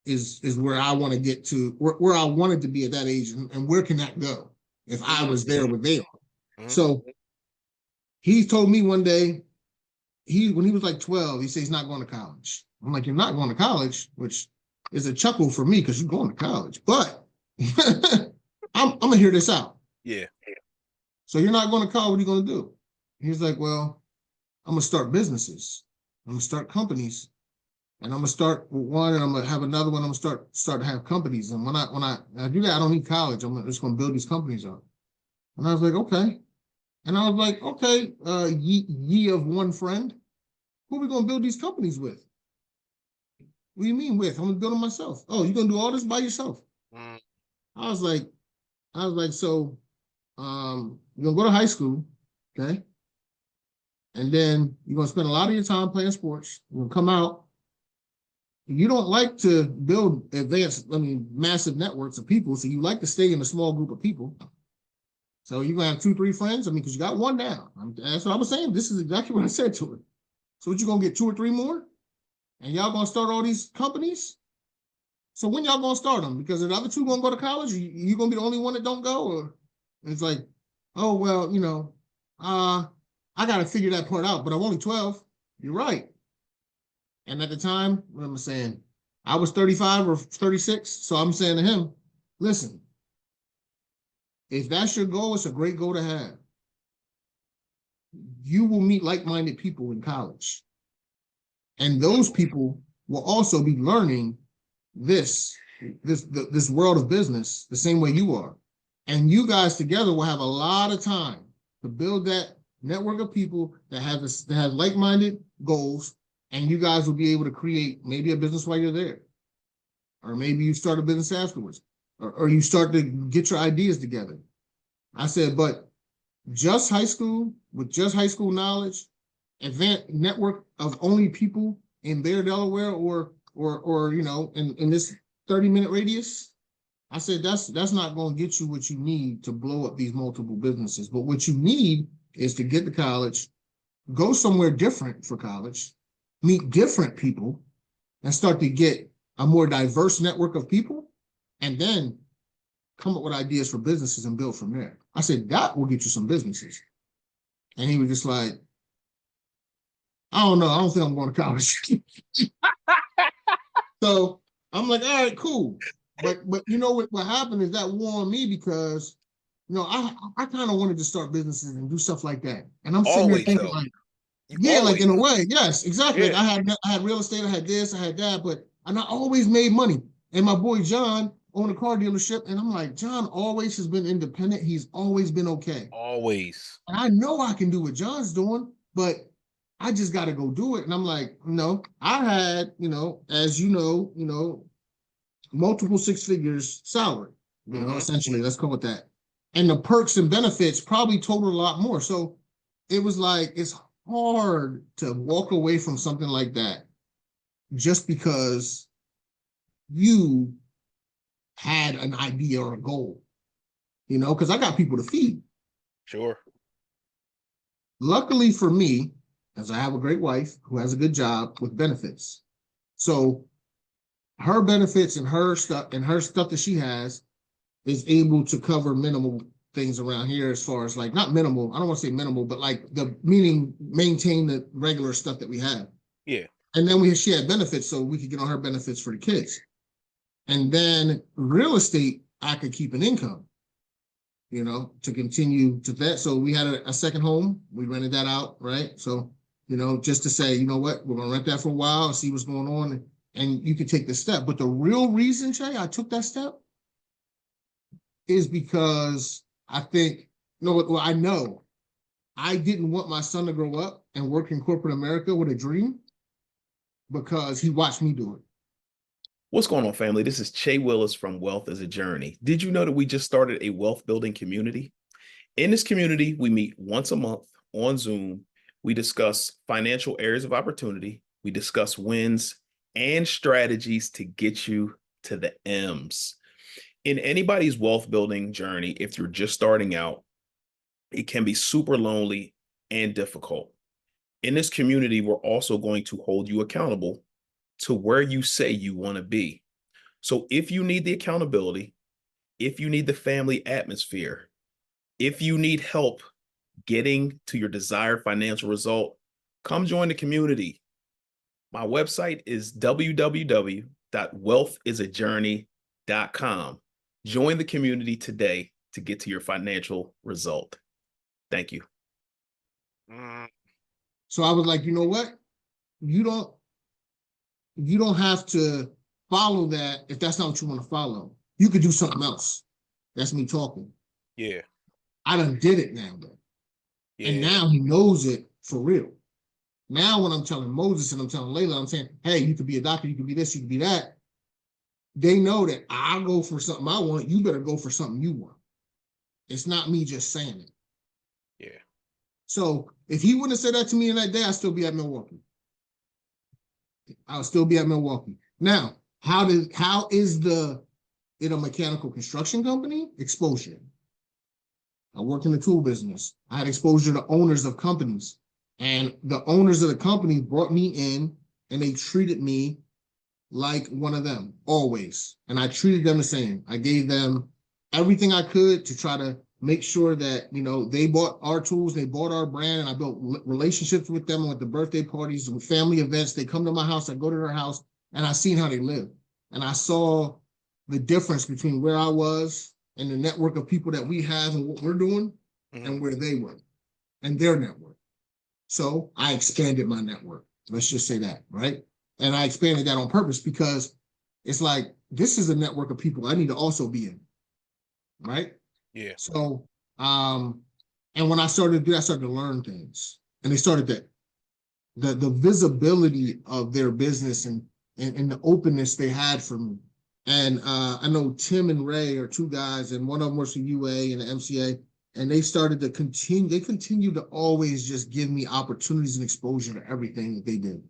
[SPEAKER 2] is where I want to get to, where I wanted to be at that age, and where can that go if I was there where they are.
[SPEAKER 1] Mm-hmm.
[SPEAKER 2] So he told me one day, when he was like 12, he said he's not going to college. I'm like, you're not going to college, which is a chuckle for me because you're going to college, but I'm gonna hear this out.
[SPEAKER 1] Yeah.
[SPEAKER 2] So you're not going to college, what are you going to do? He's like, well, I'm gonna start businesses. I'm gonna start companies, and I'm gonna start with one, and I'm gonna have another one. I'm gonna start to have companies. And when I do that, I don't need college. I'm just gonna build these companies up. And I was like, okay. And I was like, okay, ye of one friend, who are we gonna build these companies with? What do you mean with? I'm gonna build them myself. Oh, you're gonna do all this by yourself?
[SPEAKER 1] Mm-hmm.
[SPEAKER 2] I was like, so you're gonna go to high school, okay? And then you're gonna spend a lot of your time playing sports. You're gonna come out. You don't like to build massive networks of people, so you like to stay in a small group of people. So you're gonna have 2, 3 friends. Because you got one down. That's what I was saying. This is exactly what I said to her. So what, you gonna get 2 or 3 more? And y'all gonna start all these companies? So when y'all gonna start them? Because the other 2 gonna go to college, you gonna be the only one that don't go? Or it's like, oh well, I gotta figure that part out, but I'm only 12. You're right. And at the time, what am I saying? I was 35 or 36. So I'm saying to him, listen, if that's your goal, it's a great goal to have. You will meet like-minded people in college. And those people will also be learning this world of business the same way you are. And you guys together will have a lot of time to build that network of people that have like-minded goals, and you guys will be able to create maybe a business while you're there. Or maybe you start a business afterwards, or you start to get your ideas together. I said, but just high school, with just high school knowledge, advanced network of only people in there, Delaware, or in this 30-minute radius. I said that's not going to get you what you need to blow up these multiple businesses. But what you need is to get to college, go somewhere different for college, meet different people, and start to get a more diverse network of people, and then come up with ideas for businesses and build from there. I said, that will get you some businesses. And he was just like, I don't know. I don't think I'm going to college. So I'm like, all right, cool. But you know what happened is that warned me because, I kind of wanted to start businesses and do stuff like that. And I'm sitting there
[SPEAKER 1] Always
[SPEAKER 2] thinking
[SPEAKER 1] though.
[SPEAKER 2] like,
[SPEAKER 1] You
[SPEAKER 2] yeah, like
[SPEAKER 1] always.
[SPEAKER 2] in a way, yes, exactly.
[SPEAKER 1] Yeah.
[SPEAKER 2] Like I had real estate, I had this, I had that, and I always made money. And my boy John owned a car dealership, and I'm like, John always has been independent. He's always been okay.
[SPEAKER 1] Always.
[SPEAKER 2] And I know I can do what John's doing, but I just got to go do it. And I'm like, no, I had, as multiple six figures salary, essentially, let's call it that. And the perks and benefits probably total a lot more. So it was like, it's hard to walk away from something like that just because you had an idea or a goal, because I got people to feed.
[SPEAKER 1] Sure.
[SPEAKER 2] Luckily for me, as I have a great wife who has a good job with benefits. So her benefits and her stuff that she has is able to cover minimal things around here as far as like, not minimal, I don't want to say minimal, but like the meaning maintain the regular stuff that we have.
[SPEAKER 1] Yeah.
[SPEAKER 2] And then she had benefits so we could get on her benefits for the kids. And then real estate, I could keep an income, to continue to that. So we had a second home. We rented that out, right? So, just to say, you know what, we're going to rent that for a while and see what's going on. And you could take the step. But the real reason, Jay, I took that step is because I think, I know I didn't want my son to grow up and work in corporate America with a dream because he watched me do it.
[SPEAKER 1] What's going on, family? This is Che Willis from Wealth is a Journey. Did you know that we just started a wealth building community? In this community, we meet once a month on Zoom. We discuss financial areas of opportunity. We discuss wins and strategies to get you to the M's. In anybody's wealth building journey, if you're just starting out, it can be super lonely and difficult. In this community, we're also going to hold you accountable to where you say you want to be. So if you need the accountability, if you need the family atmosphere, if you need help getting to your desired financial result, come join the community. My website is www.wealthisajourney.com. Join the community today to get to your financial result. Thank you.
[SPEAKER 2] So I was like, you know what? You don't have to follow that if that's not what you want to follow. You could do something else. That's me talking.
[SPEAKER 1] Yeah.
[SPEAKER 2] I done did it now, though.
[SPEAKER 1] Yeah.
[SPEAKER 2] And now he knows it for real. Now when I'm telling Moses and I'm telling Layla, I'm saying, hey, you could be a doctor, you could be this, you could be that. They know that I'll go for something I want. You better go for something you want. It's not me just saying it.
[SPEAKER 1] Yeah.
[SPEAKER 2] So if he wouldn't have said that to me in that day, I'd still be at Milwaukee. I'll still be at Milwaukee. Now, how is in a mechanical construction company? Exposure. I worked in the tool business. I had exposure to owners of companies. And the owners of the company brought me in and they treated me like one of them, always. And I treated them the same. I gave them everything I could to try to make sure that, they bought our tools, they bought our brand, and I built relationships with them with the birthday parties, with family events. They come to my house, I go to their house, and I seen how they live. And I saw the difference between where I was and the network of people that we have and what we're doing and where they were and their network. So I expanded my network. Let's just say that, right? And I expanded that on purpose because it's like, this is a network of people I need to also be in, right?
[SPEAKER 1] Yeah.
[SPEAKER 2] So, and when I started to do that, I started to learn things. And they started to, the visibility of their business and the openness they had for me. And I know Tim and Ray are two guys, and one of them works for UA and the MCA, and they continued to always just give me opportunities and exposure to everything that they did.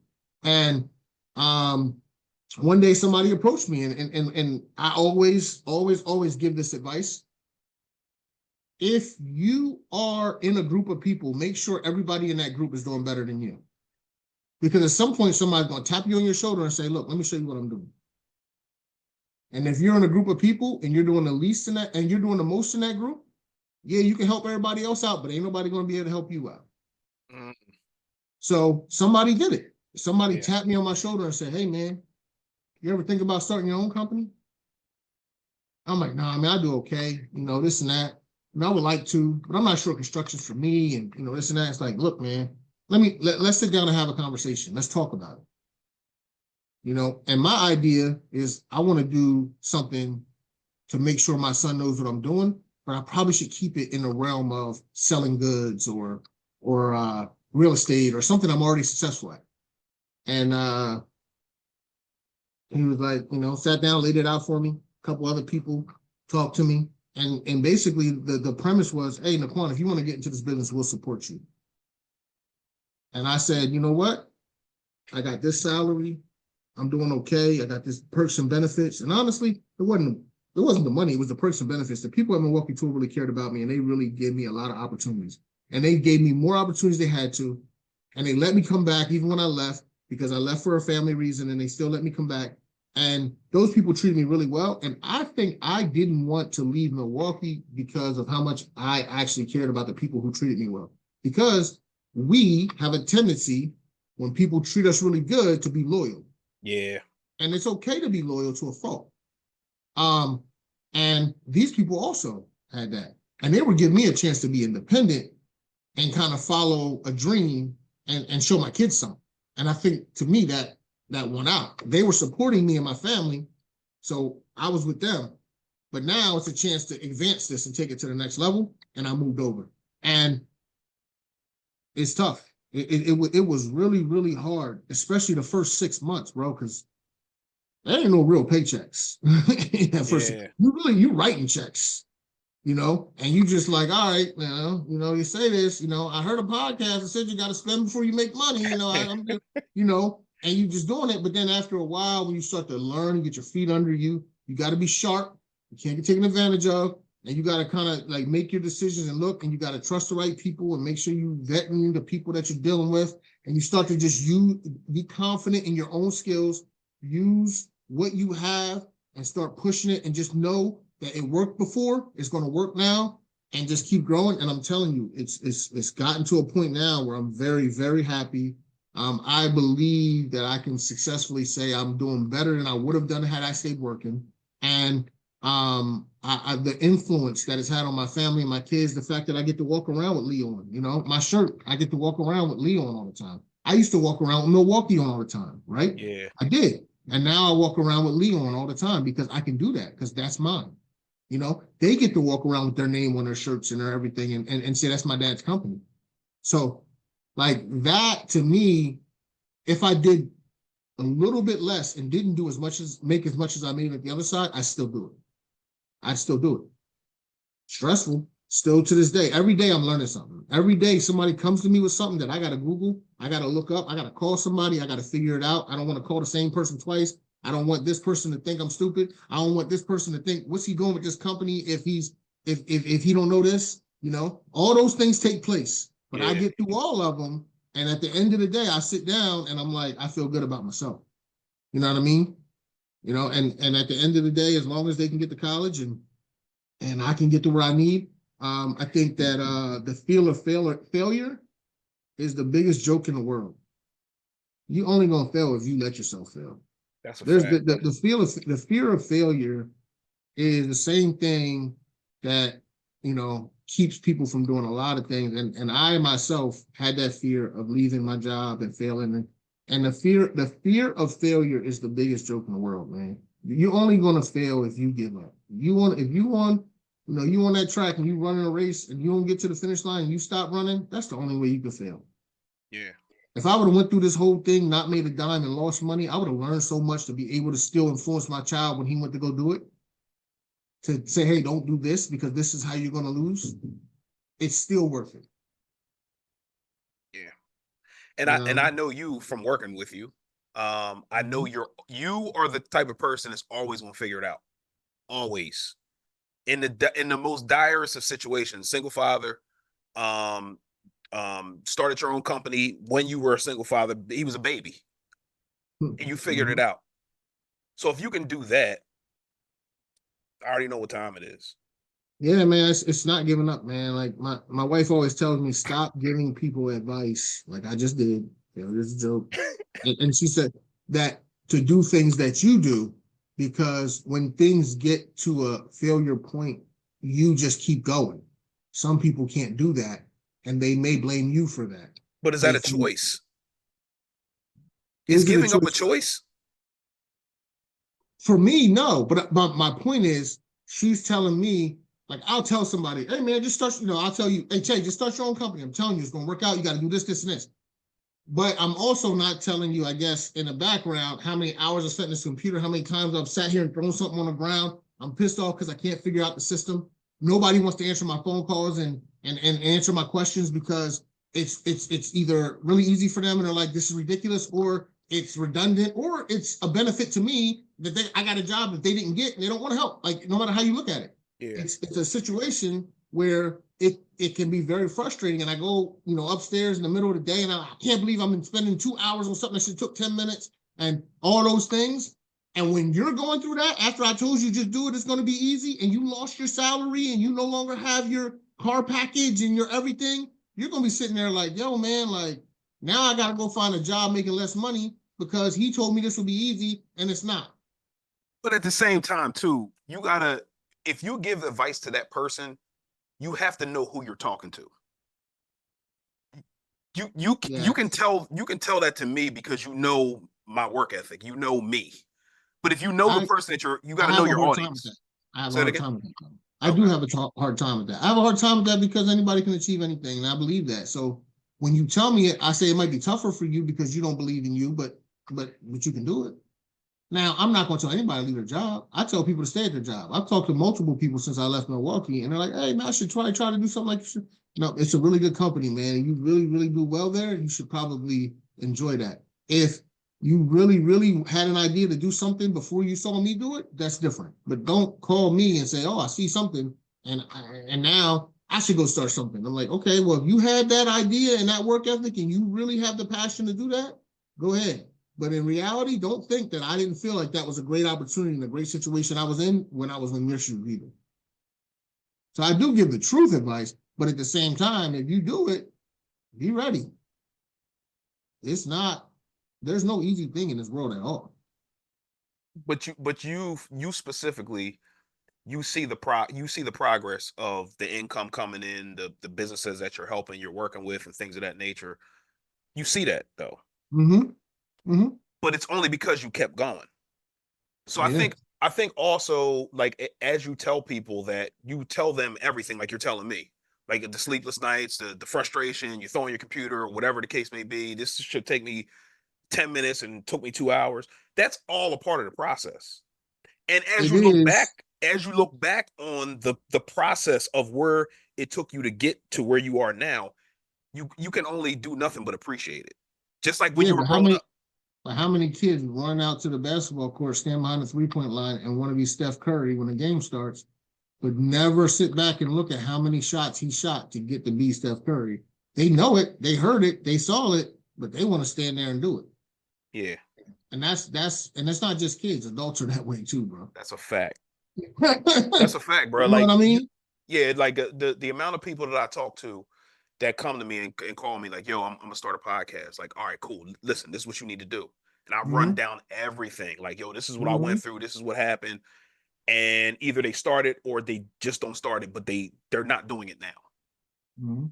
[SPEAKER 2] And one day somebody approached me, and I always give this advice. If you are in a group of people, make sure everybody in that group is doing better than you. Because at some point, somebody's going to tap you on your shoulder and say, look, let me show you what I'm doing. And if you're in a group of people and you're doing the least in that, and you're doing the most in that group, yeah, you can help everybody else out, but ain't nobody going to be able to help you out. Mm. So somebody did it. Somebody tapped me on my shoulder and said, hey, man, you ever think about starting your own company? I'm like, nah, man, I do okay. This and that. And I would like to, but I'm not sure construction's for me. And, this and that. It's like, look, man, let's sit down and have a conversation. Let's talk about it. And my idea is I want to do something to make sure my son knows what I'm doing, but I probably should keep it in the realm of selling goods or real estate or something I'm already successful at. And he was like, sat down, laid it out for me. A couple other people talked to me. And basically the premise was, hey, Niquan, if you want to get into this business, we'll support you. And I said, you know what? I got this salary. I'm doing okay. I got this perks and benefits. And honestly, it wasn't the money. It was the perks and benefits. The people at Milwaukee Tour really cared about me, and they really gave me a lot of opportunities. And they gave me more opportunities they had to. And they let me come back even when I left, because I left for a family reason, and they still let me come back. And those people treated me really well. And I think I didn't want to leave Milwaukee because of how much I actually cared about the people who treated me well. Because we have a tendency, when people treat us really good, to be loyal.
[SPEAKER 1] Yeah.
[SPEAKER 2] And it's okay to be loyal to a fault. And these people also had that. And they were giving me a chance to be independent and kind of follow a dream and show my kids something. And I think, to me, that won out. They were supporting me and my family, so I was with them. But now it's a chance to advance this and take it to the next level, and I moved over. And it's tough. It was really, really hard, especially the first 6 months, bro, because there ain't no real paychecks. You writing checks, and you just like, all right, you say this, I heard a podcast that said you got to spend before you make money, I'm just, and you just doing it. But then after a while, when you start to learn and get your feet under you, you got to be sharp. You can't get taken advantage of. And you got to kind of like make your decisions and look, and you got to trust the right people and make sure you vetting the people that you're dealing with. And you start to just be confident in your own skills, use what you have and start pushing it, and just know that it worked before, it's going to work now, and just keep growing. And I'm telling you, it's gotten to a point now where I'm very, very happy. I believe that I can successfully say I'm doing better than I would have done had I stayed working. And the influence that it's had on my family and my kids, the fact that I get to walk around with Leon, my shirt, I get to walk around with Leon all the time. I used to walk around with Milwaukee on all the time, right?
[SPEAKER 1] Yeah.
[SPEAKER 2] I did. And now I walk around with Leon all the time because I can do that, because that's mine. They get to walk around with their name on their shirts and their everything and say, that's my dad's company. So like that, to me, if I did a little bit less and didn't make as much as I made at the other side, I still do it. I'd still do it. Stressful, still to this day. Every day I'm learning something. Every day somebody comes to me with something that I got to Google, I got to look up, I got to call somebody, I got to figure it out. I don't want to call the same person twice. I don't want this person to think I'm stupid. I don't want this person to think, what's he doing with this company if he don't know this? All those things take place. But I get through all of them, and at the end of the day, I sit down and I'm like, I feel good about myself. You know what I mean? And at the end of the day, as long as they can get to college and I can get to where I need, I think that the feel of failure is the biggest joke in the world. You only gonna fail if you let yourself fail.
[SPEAKER 1] That's a
[SPEAKER 2] There's
[SPEAKER 1] fact.
[SPEAKER 2] the fear of failure is the same thing that keeps people from doing a lot of things. And I myself had that fear of leaving my job and failing. And the fear of failure is the biggest joke in the world, man. You're only gonna fail if you give up. If you want You on that track and you running a race and you don't get to the finish line and you stop running, that's the only way you can fail.
[SPEAKER 1] Yeah.
[SPEAKER 2] If I would have went through this whole thing, not made a dime and lost money, I would have learned so much to be able to still influence my child when he went to go do it. To say, hey, don't do this because this is how you're going to lose. It's still worth it.
[SPEAKER 1] Yeah. And I know you from working with you. I know you are the type of person that's always gonna figure it out. Always. In the most direst of situations, single father, um, started your own company when you were a single father. He was a baby, and you figured it out. So if you can do that, I already know what time it is.
[SPEAKER 2] Yeah, man, it's not giving up, man. Like my wife always tells me, stop giving people advice. Like I just did, this is a joke. And she said that to do things that you do, because when things get to a failure point, you just keep going. Some people can't do that, and they may blame you for that.
[SPEAKER 1] But is that a
[SPEAKER 2] If you,
[SPEAKER 1] choice? Is
[SPEAKER 2] is it a
[SPEAKER 1] giving up a
[SPEAKER 2] choice?
[SPEAKER 1] choice?
[SPEAKER 2] For me, no. But my point is, she's telling me, like, I'll tell somebody, hey, man, just start, I'll tell you, hey, Che, just start your own company. I'm telling you, it's going to work out. You got to do this, this, and this. But I'm also not telling you, I guess, in the background, how many hours I spent in this computer, how many times I've sat here and thrown something on the ground. I'm pissed off because I can't figure out the system. Nobody wants to answer my phone calls and answer my questions because it's either really easy for them and they're like, this is ridiculous, or it's redundant, or it's a benefit to me that I got a job that they didn't get and they don't want to help. Like, no matter how you look at it,
[SPEAKER 1] Yeah.
[SPEAKER 2] it's a situation where it can be very frustrating. And I go, upstairs in the middle of the day, and I can't believe I'm spending 2 hours on something that should took 10 minutes and all those things. And when you're going through that, after I told you just do it, it's going to be easy, and you lost your salary and you no longer have your car package and your everything, you're going to be sitting there like, yo, man, like, now I got to go find a job making less money because he told me this would be easy and it's not.
[SPEAKER 1] But at the same time, too, you gotta, if you give advice to that person, you have to know who you're talking to. You can
[SPEAKER 2] Yes.
[SPEAKER 1] tell that to me because you know my work ethic. You know me. But if you know the
[SPEAKER 2] I,
[SPEAKER 1] person that you got
[SPEAKER 2] I
[SPEAKER 1] to know
[SPEAKER 2] have a
[SPEAKER 1] your
[SPEAKER 2] hard time with that.
[SPEAKER 1] audience.
[SPEAKER 2] I have a
[SPEAKER 1] Say it
[SPEAKER 2] hard
[SPEAKER 1] again.
[SPEAKER 2] time with that. I do
[SPEAKER 1] Okay.
[SPEAKER 2] have a hard time with that. I have a hard time with that because anybody can achieve anything, and I believe that. So when you tell me it, I say it might be tougher for you because you don't believe in you, but you can do it. Now, I'm not going to tell anybody to leave their job. I tell people to stay at their job. I've talked to multiple people since I left Milwaukee, and they're like, "Hey, man, I should try to do something like this." No, it's a really good company, man. And you really, really do well there. You should probably enjoy that. If you really, really had an idea to do something before you saw me do it, that's different. But don't call me and say, "Oh, I see something, and now I should go start something." I'm like, okay, well, if you had that idea and that work ethic, and you really have the passion to do that, go ahead. But in reality, don't think that I didn't feel like that was a great opportunity and a great situation I was in when I was in your shoes either. So I do give the truth advice, but at the same time, if you do it, be ready. It's not, there's no easy thing in this world at all.
[SPEAKER 1] But you specifically, you see the progress of the income coming in, the businesses that you're helping, you're working with, and things of that nature. You see that though,
[SPEAKER 2] Mm-hmm. Mm-hmm.
[SPEAKER 1] but it's only because you kept going. So
[SPEAKER 2] Yeah.
[SPEAKER 1] I think also, like, as you tell people that, you tell them everything like you're telling me, like the sleepless nights, the frustration, you throw on your computer or whatever the case may be. This should take me 10 minutes and took me 2 hours. That's all a part of the process. And
[SPEAKER 2] It is.
[SPEAKER 1] as you look back on the process of where it took you to get to where you are now, you can only do nothing but appreciate it. Just like when
[SPEAKER 2] Yeah,
[SPEAKER 1] you were growing up.
[SPEAKER 2] but how many kids run out to the basketball court, stand behind the 3-point line, and want to be Steph Curry when the game starts, but never sit back and look at how many shots he shot to get to be Steph Curry? They know it, they heard it, they saw it, but they want to stand there and do it.
[SPEAKER 1] Yeah,
[SPEAKER 2] And that's not just kids, adults are that way too, bro.
[SPEAKER 1] that's a fact.
[SPEAKER 2] You
[SPEAKER 1] That's a fact, bro.
[SPEAKER 2] know what
[SPEAKER 1] Like
[SPEAKER 2] I mean?
[SPEAKER 1] yeah, like the amount of people that I talk to that come to me and call me like, yo, I'm gonna start a podcast. Like, all right, cool. Listen, this is what you need to do. And I run
[SPEAKER 2] Mm-hmm.
[SPEAKER 1] down everything. Like, yo, this is what I
[SPEAKER 2] Mm-hmm.
[SPEAKER 1] went through. This is what happened. And either they start it or they just don't start it, but they're not doing it now.
[SPEAKER 2] Mm-hmm.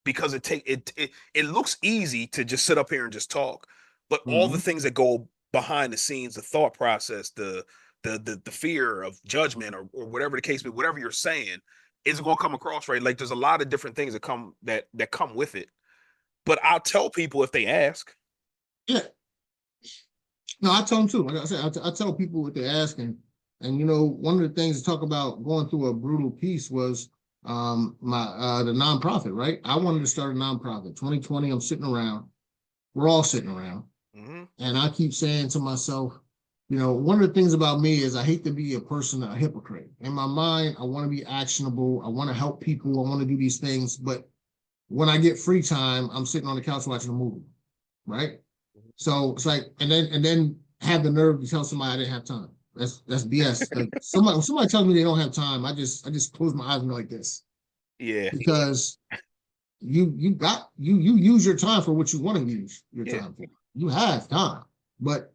[SPEAKER 1] Because it looks easy to just sit up here and just talk. But all the
[SPEAKER 2] Mm-hmm.
[SPEAKER 1] things that go behind the scenes, the thought process, the fear of judgment or whatever the case, but whatever you're saying isn't going to come across right. Like there's a lot of different things that come with it. But I'll tell people if they ask.
[SPEAKER 2] Yeah. No, I tell them too. Like I said, I tell people what they're asking. And you know, one of the things to talk about going through a brutal piece was the nonprofit, right? I wanted to start a nonprofit. 2020, I'm sitting around. We're all sitting around.
[SPEAKER 1] Mm-hmm.
[SPEAKER 2] And I keep saying to myself, you know, one of the things about me is I hate to be a hypocrite. In my mind, I want to be actionable. I want to help people. I want to do these things. But when I get free time, I'm sitting on the couch watching a movie, right? So it's like, and then have the nerve to tell somebody I didn't have time. That's BS. Like somebody tells me they don't have time, I just close my eyes and go like this.
[SPEAKER 1] Yeah.
[SPEAKER 2] Because you use your time for what you want to use your time for. You have time. But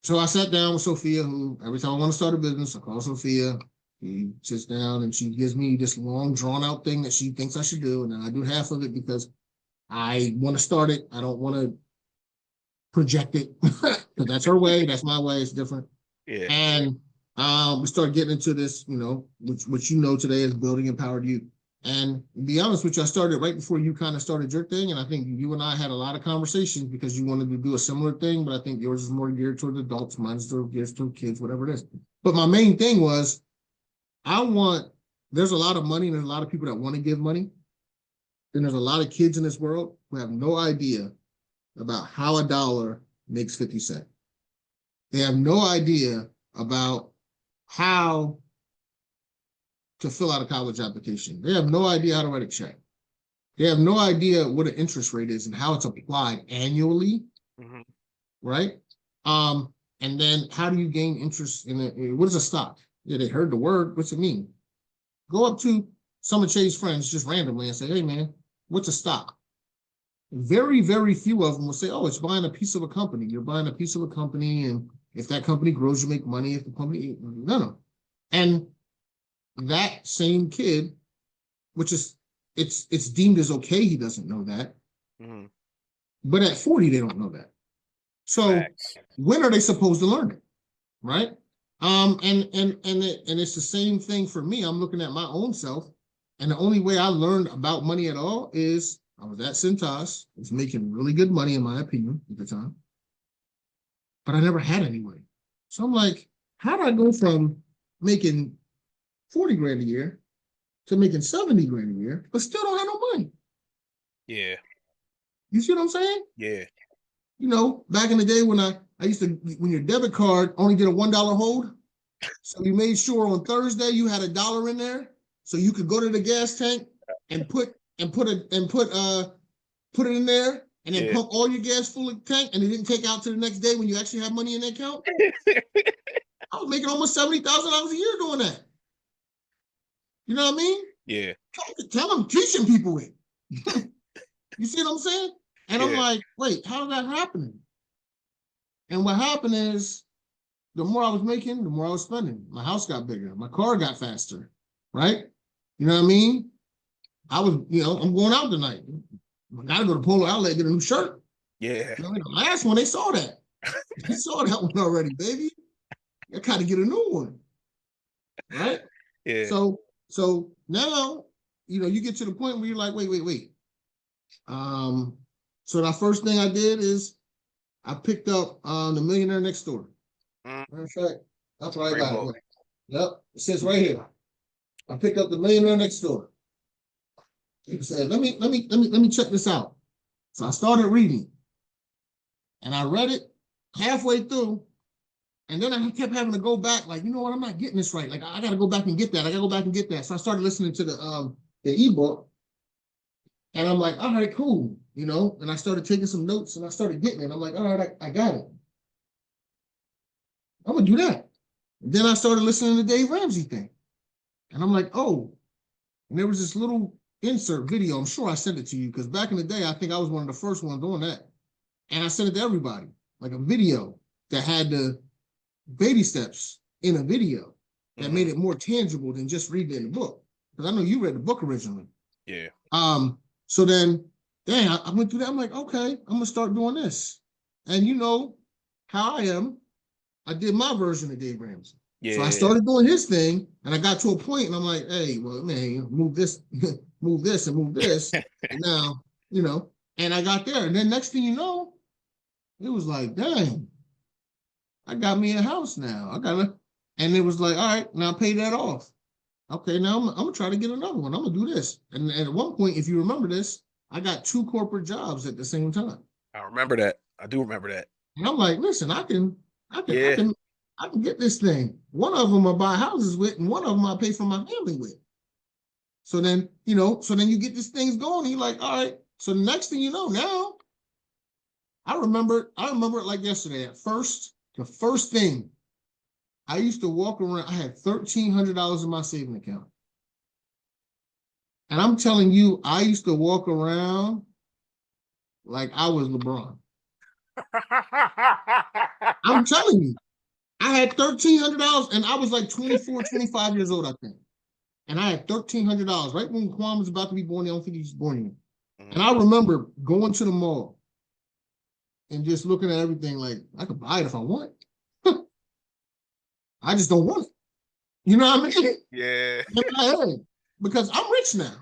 [SPEAKER 2] so I sat down with Sophia, who every time I want to start a business, I call Sophia. She sits down and she gives me this long, drawn out thing that she thinks I should do. And then I do half of it because I want to start it. I don't want to project it because that's her way. That's my way. It's different.
[SPEAKER 1] Yeah.
[SPEAKER 2] And we started getting into this, you know, which you know today is building empowered youth. And to be honest with you, I started right before you kind of started your thing. And I think you and I had a lot of conversations because you wanted to do a similar thing, but I think yours is more geared toward adults, mine's geared toward kids, whatever it is. But my main thing was there's a lot of money and there's a lot of people that want to give money. And there's a lot of kids in this world who have no idea about how a dollar makes 50 cents. They have no idea about how to fill out a college application. They have no idea how to write a check. They have no idea what an interest rate is and how it's applied annually, right? And then how do you gain interest in it? What is a stock? Yeah, they heard the word. What's it mean? Go up to some of Che's friends just randomly and say, hey, man, what's a stock? Very, very few of them will say, oh, it's buying a piece of a company. You're buying a piece of a company, and if that company grows, you make money. If the company, no. And that same kid, which is, it's deemed as okay, he doesn't know that. But at 40, they don't know that. So when are they supposed to learn it? Right? And it's the same thing for me. I'm looking at my own self, and the only way I learned about money at all is I was at Cintas. I was making really good money, in my opinion, at the time. But I never had any money. So I'm like, how do I go from making 40 grand a year to making 70 grand a year, but still don't have no money?
[SPEAKER 1] Yeah.
[SPEAKER 2] You see what I'm saying?
[SPEAKER 1] Yeah.
[SPEAKER 2] You know, back in the day when I used to, when your debit card only did a $1 hold, so you made sure on Thursday you had $1 in there, so you could go to the gas tank and put it in there, and then pump all your gas full of tank, and it didn't take out to the next day when you actually have money in the account. I was making almost $70,000 a year doing that. You know what I mean?
[SPEAKER 1] Yeah.
[SPEAKER 2] Tell them, teaching people it. You see what I'm saying? And I'm like, wait, how is that happening? And what happened is, the more I was making, the more I was spending. My house got bigger. My car got faster, right? You know what I mean? I was, you know, I'm going out tonight. I got to go to Polo Outlet and get a new shirt.
[SPEAKER 1] Yeah.
[SPEAKER 2] You know, the last one, they saw that. They saw that one already, baby. I got to get a new one, right?
[SPEAKER 1] Yeah.
[SPEAKER 2] So now, you know, you get to the point where you're like, wait. So the first thing I did is I picked up The Millionaire Next Door. Matter of fact, that's what I got. Yep, it says right here. I picked up The Millionaire Next Door. He said, let me check this out. So I started reading, and I read it halfway through, and then I kept having to go back, like, you know what, I'm not getting this right. Like, I got to go back and get that. I got to go back and get that. So I started listening to the ebook, and I'm like, all right, cool, you know. And I started taking some notes, and I started getting it. I'm like, all right, I got it. I'm gonna do that. And then I started listening to Dave Ramsey thing, and I'm like, oh. And there was this little insert video. I'm sure I sent it to you because back in the day, I think I was one of the first ones doing that. And I sent it to everybody, like a video that had the baby steps in a video that made it more tangible than just reading it in the book. Because I know you read the book originally.
[SPEAKER 1] Yeah.
[SPEAKER 2] So then, I went through that. I'm like, okay, I'm gonna start doing this. And you know how I am. I did my version of Dave Ramsey.
[SPEAKER 1] Yeah.
[SPEAKER 2] So I started doing his thing, and I got to a point, and I'm like, hey, well, man, move this, move this, and move this. And now, and I got there. And then next thing you know, it was like, dang, I got me a house now. And it was like, all right, now pay that off. Okay, now I'm gonna try to get another one. I'm gonna do this. And at one point, if you remember this, I got 2 corporate jobs at the same time.
[SPEAKER 1] I remember that. I do remember that.
[SPEAKER 2] And I'm like, listen, I can
[SPEAKER 1] Yeah.
[SPEAKER 2] get this thing. One of them I buy houses with, and one of them I pay for my family with. So then, you get these things going, and you're like, all right. So the next thing you know, now I remember it like yesterday. At first, the first thing, I used to walk around, I had $1,300 in my saving account. And I'm telling you, I used to walk around like I was LeBron. I'm telling you, I had $1,300 and I was like 24, 25 years old, I think. And I had $1,300 right when Quan was about to be born. I don't think he was born yet. And I remember going to the mall and just looking at everything like, I could buy it if I want. I just don't want it. You know what I mean?
[SPEAKER 1] Yeah.
[SPEAKER 2] Because I'm rich now.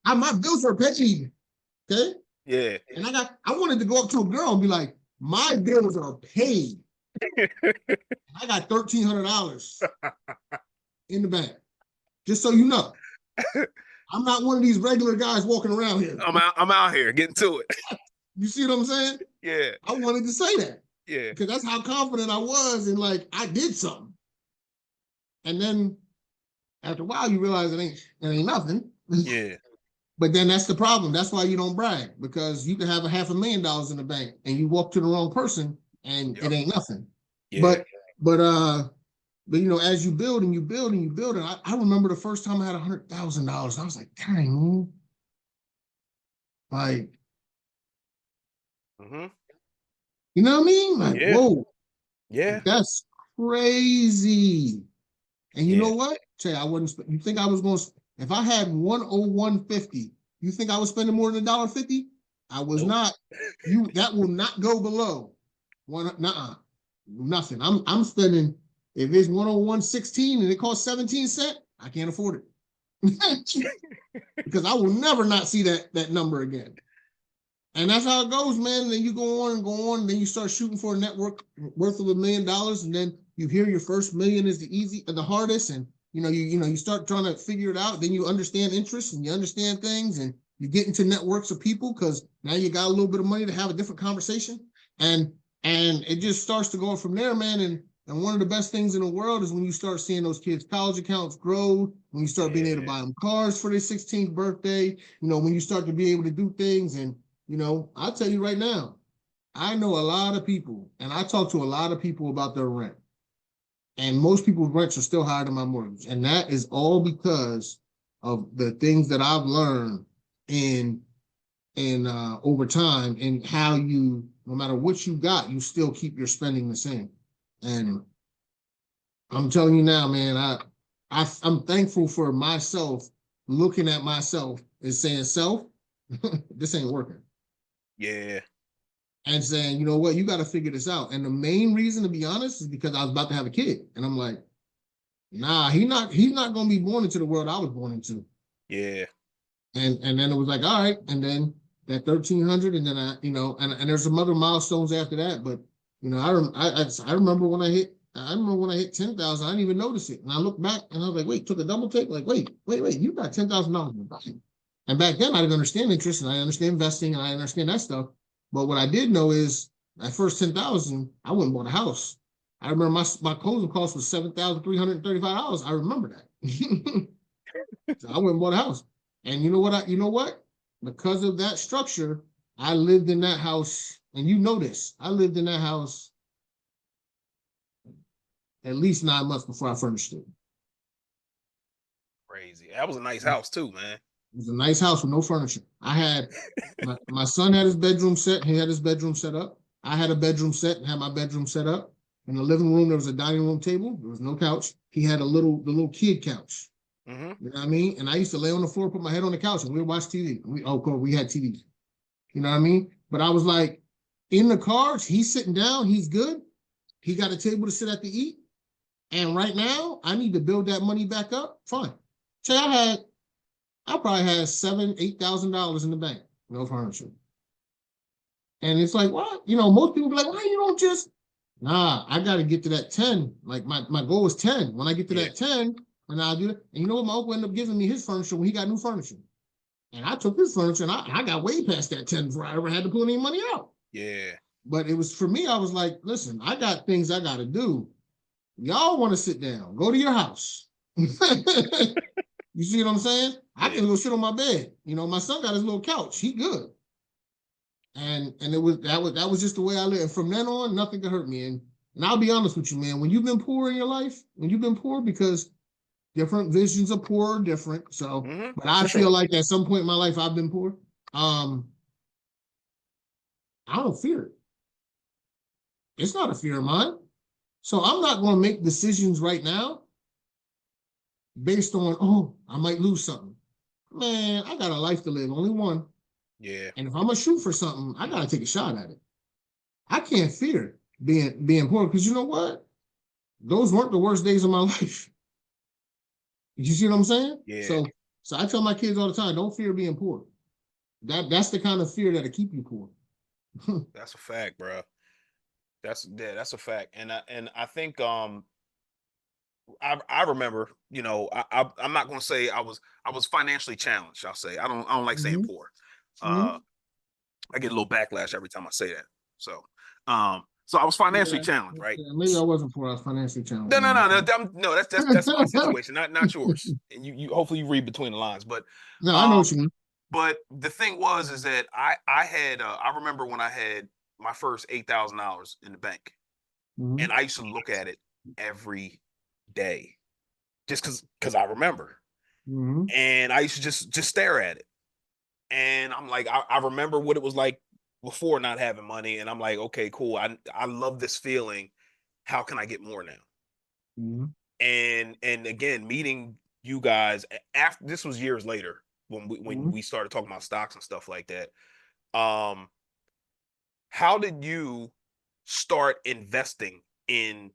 [SPEAKER 2] My bills are paid. Okay?
[SPEAKER 1] Yeah.
[SPEAKER 2] And I wanted to go up to a girl and be like, my bills are paid. I got $1,300 in the bank. Just so you know. I'm not one of these regular guys walking around here.
[SPEAKER 1] I'm out here getting to it.
[SPEAKER 2] You see what I'm saying?
[SPEAKER 1] Yeah.
[SPEAKER 2] I wanted to say that.
[SPEAKER 1] Yeah.
[SPEAKER 2] Because that's how confident I was and like I did something. And then after a while you realize it ain't nothing.
[SPEAKER 1] Yeah.
[SPEAKER 2] But then that's the problem. That's why you don't brag, because you can have $500,000 in the bank and you walk to the wrong person and it ain't nothing. Yeah. But as you build and you build and you build, and I remember the first time I had $100,000, I was like, dang, man. Like, you know what I mean? Like, whoa.
[SPEAKER 1] Yeah.
[SPEAKER 2] That's crazy. And you know what? Say, you think I was going to, if I had 101.50, you think I was spending more than $1.50? I was not. That will not go below nothing. I'm spending, if it's 101.16 and it costs 17 cents, I can't afford it. Because I will never not see that number again. And that's how it goes, man. Then you go on and go on, and then you start shooting for a network worth of $1 million, and then you hear your first million is the hardest, and you start trying to figure it out. Then you understand interests and you understand things, and you get into networks of people because now you got a little bit of money to have a different conversation, and it just starts to go from there, man. And one of the best things in the world is when you start seeing those kids' college accounts grow, when you start being able to buy them cars for their 16th birthday, when you start to be able to do things. And I'll tell you right now, I know a lot of people, and I talk to a lot of people about their rent. And most people's rents are still higher than my mortgage. And that is all because of the things that I've learned in over time, and how you, no matter what you got, you still keep your spending the same. And I'm telling you now, man, I'm thankful for myself, looking at myself and saying, self, this ain't working.
[SPEAKER 1] Yeah.
[SPEAKER 2] And saying, you know what, you got to figure this out. And the main reason, to be honest, is because I was about to have a kid. And I'm like, nah, he's not going to be born into the world I was born into. Yeah. And then it was like, all right. And then that 1,300, and then and there's some other milestones after that. But, I remember when I hit 10,000, I didn't even notice it. And I looked back and I was like, wait, took a double take. Like, wait, you got $10,000 in the bank. And back then I didn't understand interest, and I understand investing, and I understand that stuff. But what I did know is that first 10,000, I went and bought a house. I remember my closing cost was $7,335. I remember that. So I went and bought a house. And you know what? Because of that structure, I lived in that house, and you know this. I lived in that house at least 9 months before I furnished it.
[SPEAKER 1] Crazy. That was a nice house too, man.
[SPEAKER 2] It was a nice house with no furniture. I had my son had his bedroom set. He had his bedroom set up. I had a bedroom set and had my bedroom set up. In the living room, there was a dining room table. There was no couch. He had the little kid couch. Mm-hmm. You know what I mean? And I used to lay on the floor, put my head on the couch, and we would watch TV. We had TV. You know what I mean? But I was like, in the cards, he's sitting down, he's good. he got a table to sit at to eat. And right now, I need to build that money back up. Fine. Say I probably had $7,000-8,000 in the bank, no furniture. And it's like, what? Most people be like, why you don't just, nah, I got to get to that 10. Like my goal is 10. When I get to that 10, and I'll do it. And you know what? My uncle ended up giving me his furniture when he got new furniture. And I took his furniture and I got way past that 10 before I ever had to pull any money out.
[SPEAKER 1] Yeah.
[SPEAKER 2] But it was, for me, I was like, listen, I got things I got to do. Y'all want to sit down, go to your house. You see what I'm saying? I can go sit on my bed. My son got his little couch. He good. And that was just the way I lived. And from then on, nothing could hurt me. And I'll be honest with you, man, when you've been poor in your life, because different visions of poor are different. So, but I feel like at some point in my life, I've been poor. I don't fear it. It's not a fear of mine. So I'm not going to make decisions right now based on, I might lose something. Man, I got a life to live, only one.
[SPEAKER 1] Yeah.
[SPEAKER 2] And if I'm going to shoot for something, I got to take a shot at it. I can't fear being poor because you know what? Those weren't the worst days of my life. You see what I'm saying?
[SPEAKER 1] Yeah.
[SPEAKER 2] So I tell my kids all the time, don't fear being poor. That's the kind of fear that'll keep you poor.
[SPEAKER 1] That's a fact, bro. That's a fact. And I think I remember, I'm not gonna say I was financially challenged, I'll say. I don't like saying poor. I get a little backlash every time I say that. So I was financially challenged, right?
[SPEAKER 2] Yeah, maybe I wasn't poor, I was financially challenged.
[SPEAKER 1] No, that's my situation, not yours. And you hopefully you read between the lines, but
[SPEAKER 2] no, I know what you mean.
[SPEAKER 1] But the thing is that I had I remember when I had my first $8,000 in the bank, and I used to look at it every day, just because I remember, and I used to just stare at it, and I'm like, I remember what it was like before not having money, and I'm like, okay, cool, I love this feeling. How can I get more now? And again, meeting you guys after this was years later when we started talking about stocks and stuff like that. How did you start investing in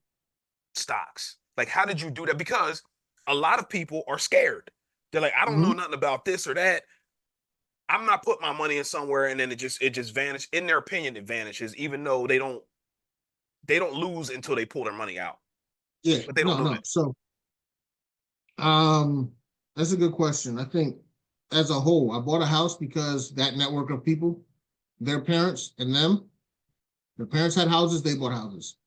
[SPEAKER 1] stocks? Like, how did you do that? Because a lot of people are scared. They're like, I don't know nothing about this or that. I'm not putting my money in somewhere and then it just vanishes. In their opinion, it vanishes, even though they don't lose until they pull their money out.
[SPEAKER 2] Yeah,
[SPEAKER 1] but they don't know that.
[SPEAKER 2] So, that's a good question. I think as a whole, I bought a house because that network of people, their parents and them, their parents had houses, they bought houses.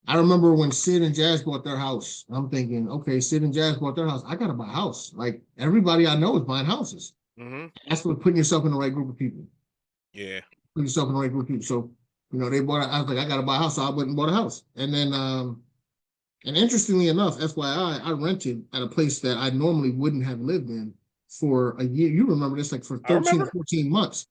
[SPEAKER 2] I remember when Sid and Jazz bought their house. I'm thinking, okay, Sid and Jazz bought their house. I gotta buy a house. Like everybody I know is buying houses. That's what putting yourself in the right group of people.
[SPEAKER 1] Yeah.
[SPEAKER 2] Put yourself in the right group of people. So, they bought. I was like, I gotta buy a house. So I went and bought a house. And then, and interestingly enough, FYI, I rented at a place that I normally wouldn't have lived in for a year. You remember this, like for 13 or 14 months,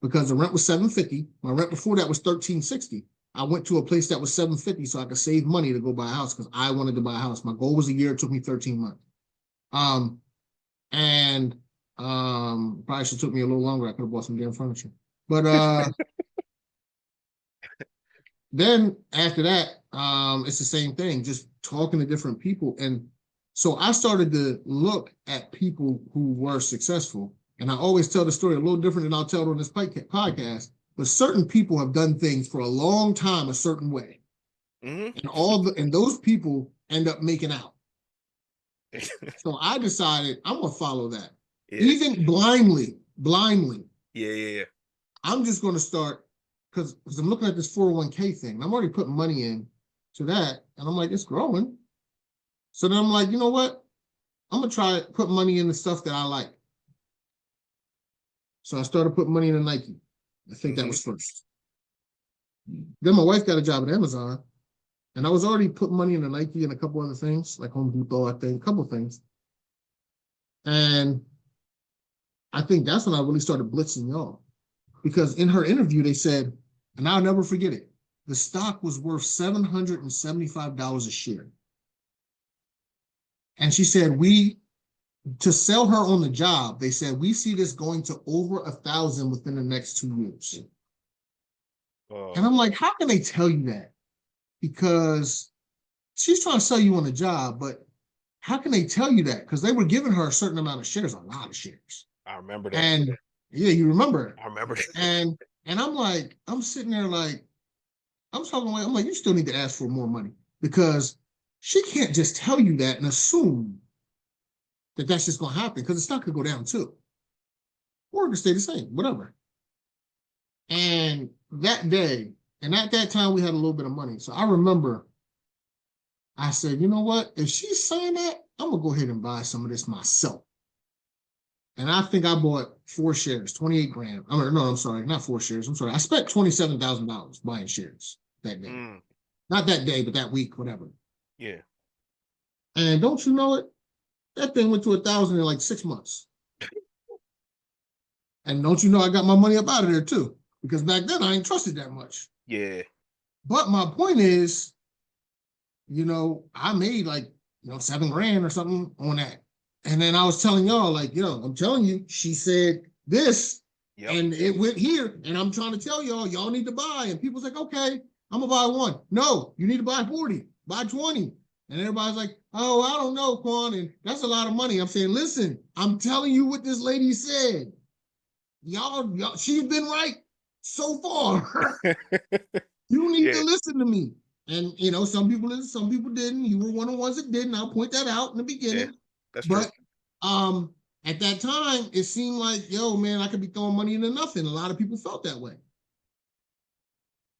[SPEAKER 2] because the rent was $750. My rent before that was $1,360. I went to a place that was $750 so I could save money to go buy a house because I wanted to buy a house. My goal was a year. It took me 13 months. Probably should have took me a little longer. I could have bought some damn furniture. But then after that, it's the same thing, just talking to different people. And so I started to look at people who were successful. And I always tell the story a little different than I'll tell it on this podcast. But certain people have done things for a long time a certain way. And those people end up making out. So I decided I'm gonna follow that. Even blindly.
[SPEAKER 1] Yeah.
[SPEAKER 2] I'm just gonna start because I'm looking at this 401k thing. And I'm already putting money in to that, and I'm like, it's growing. So then I'm like, you know what? I'm gonna try put money in the stuff that I like. So I started putting money in Nike. I think that was first. Then my wife got a job at Amazon, and I was already putting money in Nike and a couple other things, like Home Depot, I think, a couple of things. And I think that's when I really started blitzing y'all. Because in her interview, they said, and I'll never forget it, the stock was worth $775 a share. And she said, to sell her on the job, they said, we see this going to over 1,000 within the next 2 years. And I'm like, how can they tell you that? because she's trying to sell you on the job, but how can they tell you that? Because they were giving her a certain amount of shares, a lot of shares.
[SPEAKER 1] I remember that.
[SPEAKER 2] And yeah, you remember it.
[SPEAKER 1] I remember that.
[SPEAKER 2] And I'm like, I'm sitting there like, I'm like, you still need to ask for more money, because she can't just tell you that and assume that that's just going to happen, because the stock could go down too, or it could stay the same, whatever. And that day, and at that time, we had a little bit of money. So I remember I said, you know what? If she's saying that, I'm going to go ahead and buy some of this myself. And I think I bought 4 shares, 28 grand. I mean, no, I'm sorry, not 4 shares. I'm sorry. I spent $27,000 buying shares that day. Not that day, but that week, whatever.
[SPEAKER 1] Yeah.
[SPEAKER 2] And don't you know it? That thing went to 1,000 in like 6 months. And don't you know I got my money up out of there too? Because back then I ain't trusted that much.
[SPEAKER 1] Yeah.
[SPEAKER 2] But my point is, you know, I made like, you know, 7 grand or something on that. And then I was telling y'all, like, yo, I'm telling you, she said this, and it went here. And I'm trying to tell y'all need to buy. And people's like, okay, I'm gonna buy 1. No, you need to buy 40, buy 20. And everybody's like, oh, I don't know, Quan, and that's a lot of money. I'm saying, listen, I'm telling you what this lady said. Y'all, she's been right so far. You need to listen to me. And, you know, some people listened, some people didn't. You were one of the ones that didn't. I'll point that out in the beginning.
[SPEAKER 1] Yeah, that's true.
[SPEAKER 2] But at that time, it seemed like, yo, man, I could be throwing money into nothing. A lot of people felt that way.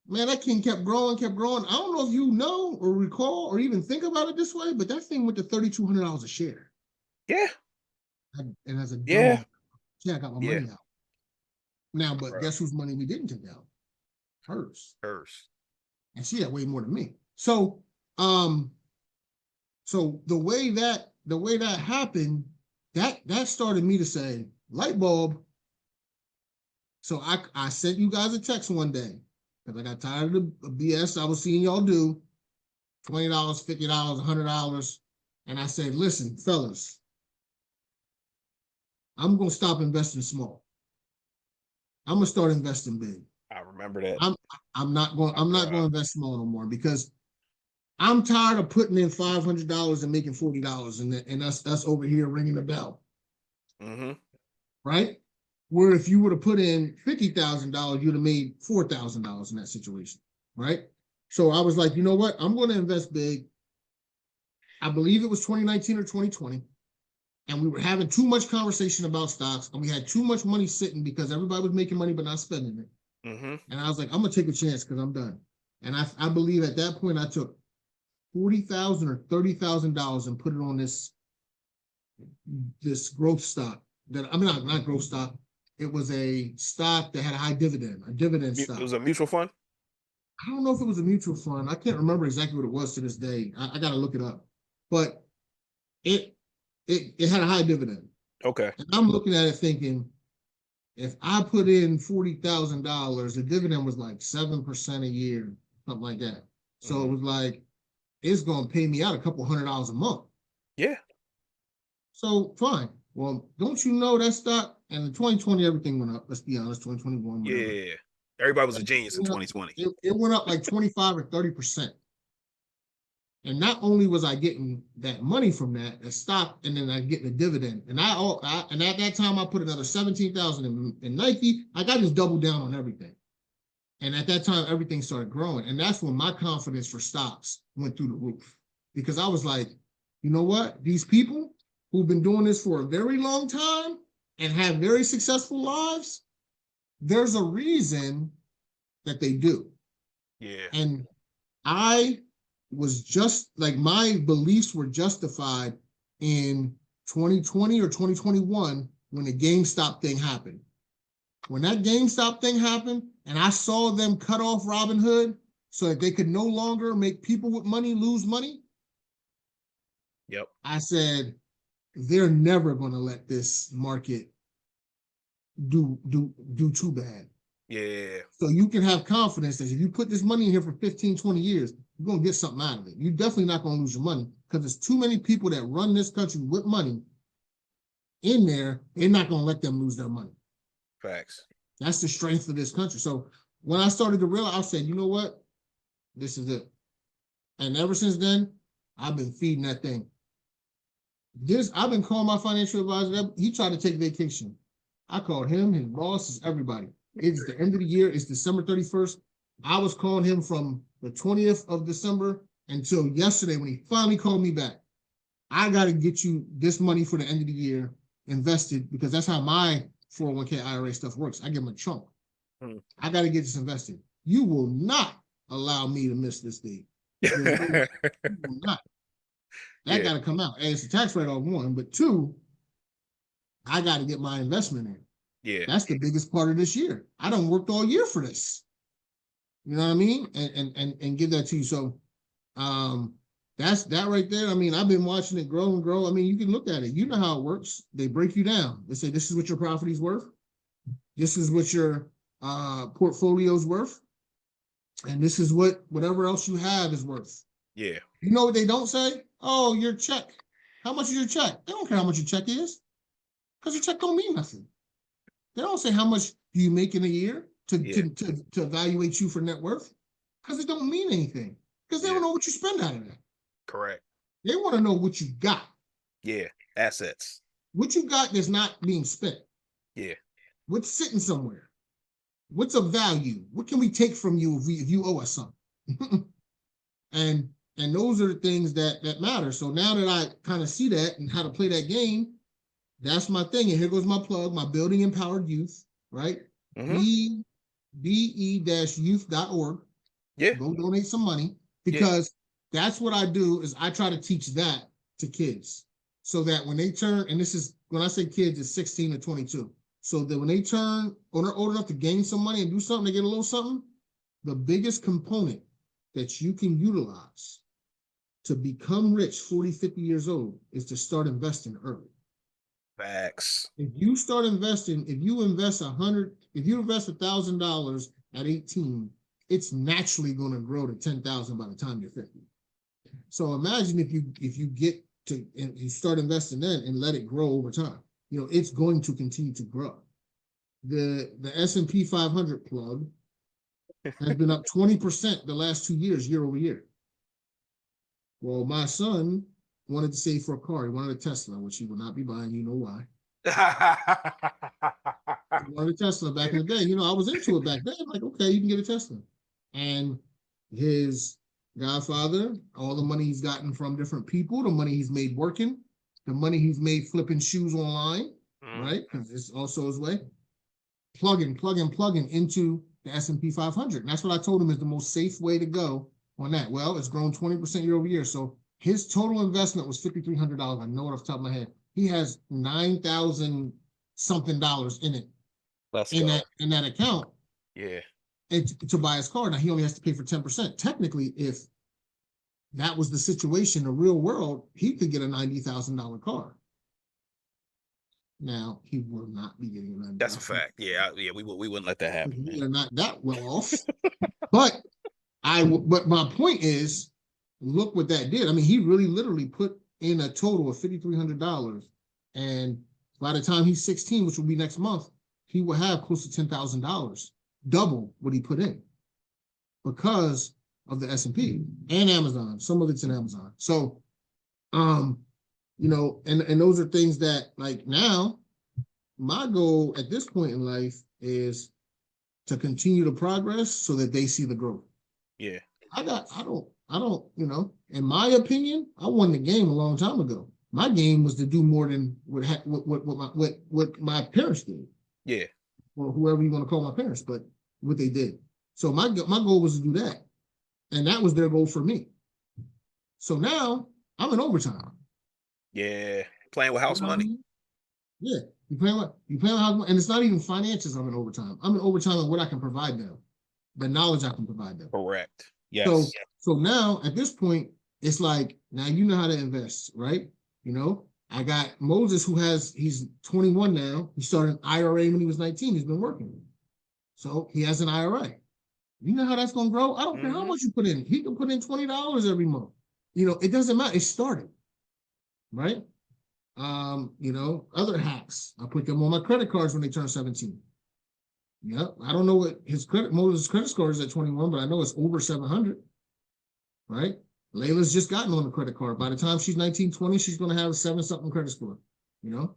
[SPEAKER 2] Man, that thing kept growing, kept growing. I don't know if you know or recall or even think about it this way, but that thing went to $3,200 a share.
[SPEAKER 1] Yeah.
[SPEAKER 2] And as a
[SPEAKER 1] yeah,
[SPEAKER 2] I got my money out. Now, but guess whose money we didn't take out? Hers. And she had way more than me. So, so the way that happened, that started me to say, light bulb. So I sent you guys a text one day because I got tired of the BS I was seeing y'all do, $20, $50, $100. And I said, listen, fellas, I'm going to stop investing small. I'm going to start investing big.
[SPEAKER 1] I remember that.
[SPEAKER 2] I'm not going to invest small no more, because I'm tired of putting in $500 and making $40, and that's over here ringing the bell. Right? Where if you would have put in $50,000, you'd have made $4,000 in that situation. Right? So I was like, you know what? I'm going to invest big. I believe it was 2019 or 2020. And we were having too much conversation about stocks, and we had too much money sitting because everybody was making money but not spending it. And I was like, I'm gonna take a chance because I'm done. And I believe at that point I took $40,000 or $30,000 and put it on this growth stock. Not growth stock. It was a stock that had a high dividend, a dividend stock.
[SPEAKER 1] It was a mutual fund.
[SPEAKER 2] I don't know if it was a mutual fund. I can't remember exactly what it was to this day. I got to look it up. But it had a high dividend.
[SPEAKER 1] Okay.
[SPEAKER 2] And I'm looking at it thinking, if I put in $40,000, the dividend was like 7% a year, something like that. So it was like, it's going to pay me out a couple $100 a month.
[SPEAKER 1] Yeah.
[SPEAKER 2] So fine. Well, don't you know that stock? And in 2020, everything went up. Let's be honest, 2021. Whatever.
[SPEAKER 1] Yeah. Everybody was a genius in 2020.
[SPEAKER 2] It went up like 25 or 30%. And not only was I getting that money from that stock, and then I getting a dividend. And and at that time I put another 17,000 in Nike. I got just doubled down on everything. And at that time, everything started growing. And that's when my confidence for stocks went through the roof. Because I was like, you know what? These people who've been doing this for a very long time and have very successful lives, there's a reason that they do.
[SPEAKER 1] Yeah.
[SPEAKER 2] And I was just like, my beliefs were justified in 2020 or 2021 when the GameStop thing happened. When that GameStop thing happened and I saw them cut off Robinhood so that they could no longer make people with money lose money.
[SPEAKER 1] Yep.
[SPEAKER 2] I said, they're never going to let this market do too bad.
[SPEAKER 1] Yeah.
[SPEAKER 2] So you can have confidence that if you put this money in here for 15, 20 years, you're going to get something out of it. You're definitely not going to lose your money, because there's too many people that run this country with money in there. They're not going to let them lose their money.
[SPEAKER 1] Facts.
[SPEAKER 2] That's the strength of this country. So when I started to realize, I said, you know what? This is it. And ever since then, I've been feeding that thing. I've been calling my financial advisor. He tried to take vacation. I called him, his boss, everybody. It's the end of the year. It's December 31st. I was calling him from the 20th of December until yesterday when he finally called me back. I got to get you this money for the end of the year invested, because that's how my 401k IRA stuff works. I give him a chunk. I got to get this invested. You will not allow me to miss this date. You will not. That got to come out. And it's a tax write-off, one, but two, I got to get my investment in.
[SPEAKER 1] Yeah.
[SPEAKER 2] That's the biggest part of this year. I done worked all year for this. You know what I mean? And give that to you. So that's that right there. I mean, I've been watching it grow and grow. I mean, you can look at it. You know how it works. They break you down. They say, this is what your property's worth. This is what your portfolio's worth. And this is what whatever else you have is worth.
[SPEAKER 1] Yeah.
[SPEAKER 2] You know what they don't say? Oh, your check. How much is your check? They don't care how much your check is, because your check don't mean nothing. They don't say how much do you make in a year to evaluate you for net worth, because it don't mean anything, because they don't know what you spend out of that.
[SPEAKER 1] Correct.
[SPEAKER 2] They want to know what you got.
[SPEAKER 1] Yeah. Assets.
[SPEAKER 2] What you got that's not being spent.
[SPEAKER 1] Yeah.
[SPEAKER 2] What's sitting somewhere? What's of value? What can we take from you if you owe us something? and those are the things that matter. So now that I kind of see that and how to play that game, that's my thing. And here goes my plug, my Building Empowered Youth, right? BE-youth.org.
[SPEAKER 1] Yeah.
[SPEAKER 2] Go donate some money, because that's what I do, is I try to teach that to kids, so that when they turn, and this is, when I say kids, it's 16 to 22. So that when they turn, or they're old enough to gain some money and do something, to get a little something, the biggest component that you can utilize to become rich 40, 50 years old is to start investing early.
[SPEAKER 1] Facts.
[SPEAKER 2] If you start investing, if you invest $1,000 at 18, it's naturally going to grow to 10,000 by the time you're 50. So imagine if you get to, and you start investing then and let it grow over time. You know, it's going to continue to grow. The S&P 500 plug has been up 20% the last 2 years, year over year. Well, my son wanted to save for a car. He wanted a Tesla, which he will not be buying. You know why? He wanted a Tesla back in the day. You know, I was into it back then. Like, okay, you can get a Tesla. And his godfather, all the money he's gotten from different people, the money he's made working, the money he's made flipping shoes online, right? Because it's also his way. Plugging into the S&P 500. And that's what I told him is the most safe way to go on that. Well, it's grown 20% year over year. So his total investment was $5,300. I know it off the top of my head. He has $9,000 something in it. In that account.
[SPEAKER 1] Yeah.
[SPEAKER 2] To buy his car. Now he only has to pay for 10%. Technically, if that was the situation in the real world, he could get a $90,000 car. Now he will not be getting a $90,000.
[SPEAKER 1] That's a fact. Yeah, we wouldn't let that happen.
[SPEAKER 2] We are not that well off. But my point is, look what that did. I mean, he really literally put in a total of $5,300, and by the time he's 16, which will be next month, he will have close to $10,000, double what he put in, because of the S&P and Amazon. Some of it's in Amazon. So, you know, and those are things that, like, now my goal at this point in life is to continue the progress so that they see the growth.
[SPEAKER 1] Yeah. I
[SPEAKER 2] don't, you know, in my opinion, I won the game a long time ago. My game was to do more than what my parents did.
[SPEAKER 1] Yeah.
[SPEAKER 2] Or whoever you want to call my parents, but what they did. So my goal was to do that. And that was their goal for me. So now I'm in overtime.
[SPEAKER 1] Yeah. Playing with house money.
[SPEAKER 2] Yeah. You playing with house money. And it's not even finances I'm in overtime. I'm in overtime on what I can provide them. The knowledge I can provide them.
[SPEAKER 1] Correct. Yes.
[SPEAKER 2] So now at this point, it's like, now you know how to invest, right? You know, I got Moses, he's 21 now. He started an IRA when he was 19. He's been working. So he has an IRA. You know how that's going to grow? I don't care how much you put in. He can put in $20 every month. You know, it doesn't matter. It started, right? You know, other hacks. I put them on my credit cards when they turn 17. Yep. I don't know what Moses' credit score is at 21, but I know it's over 700, right? Layla's just gotten on the credit card. By the time she's 19, 20, she's going to have a 7-something credit score. You know,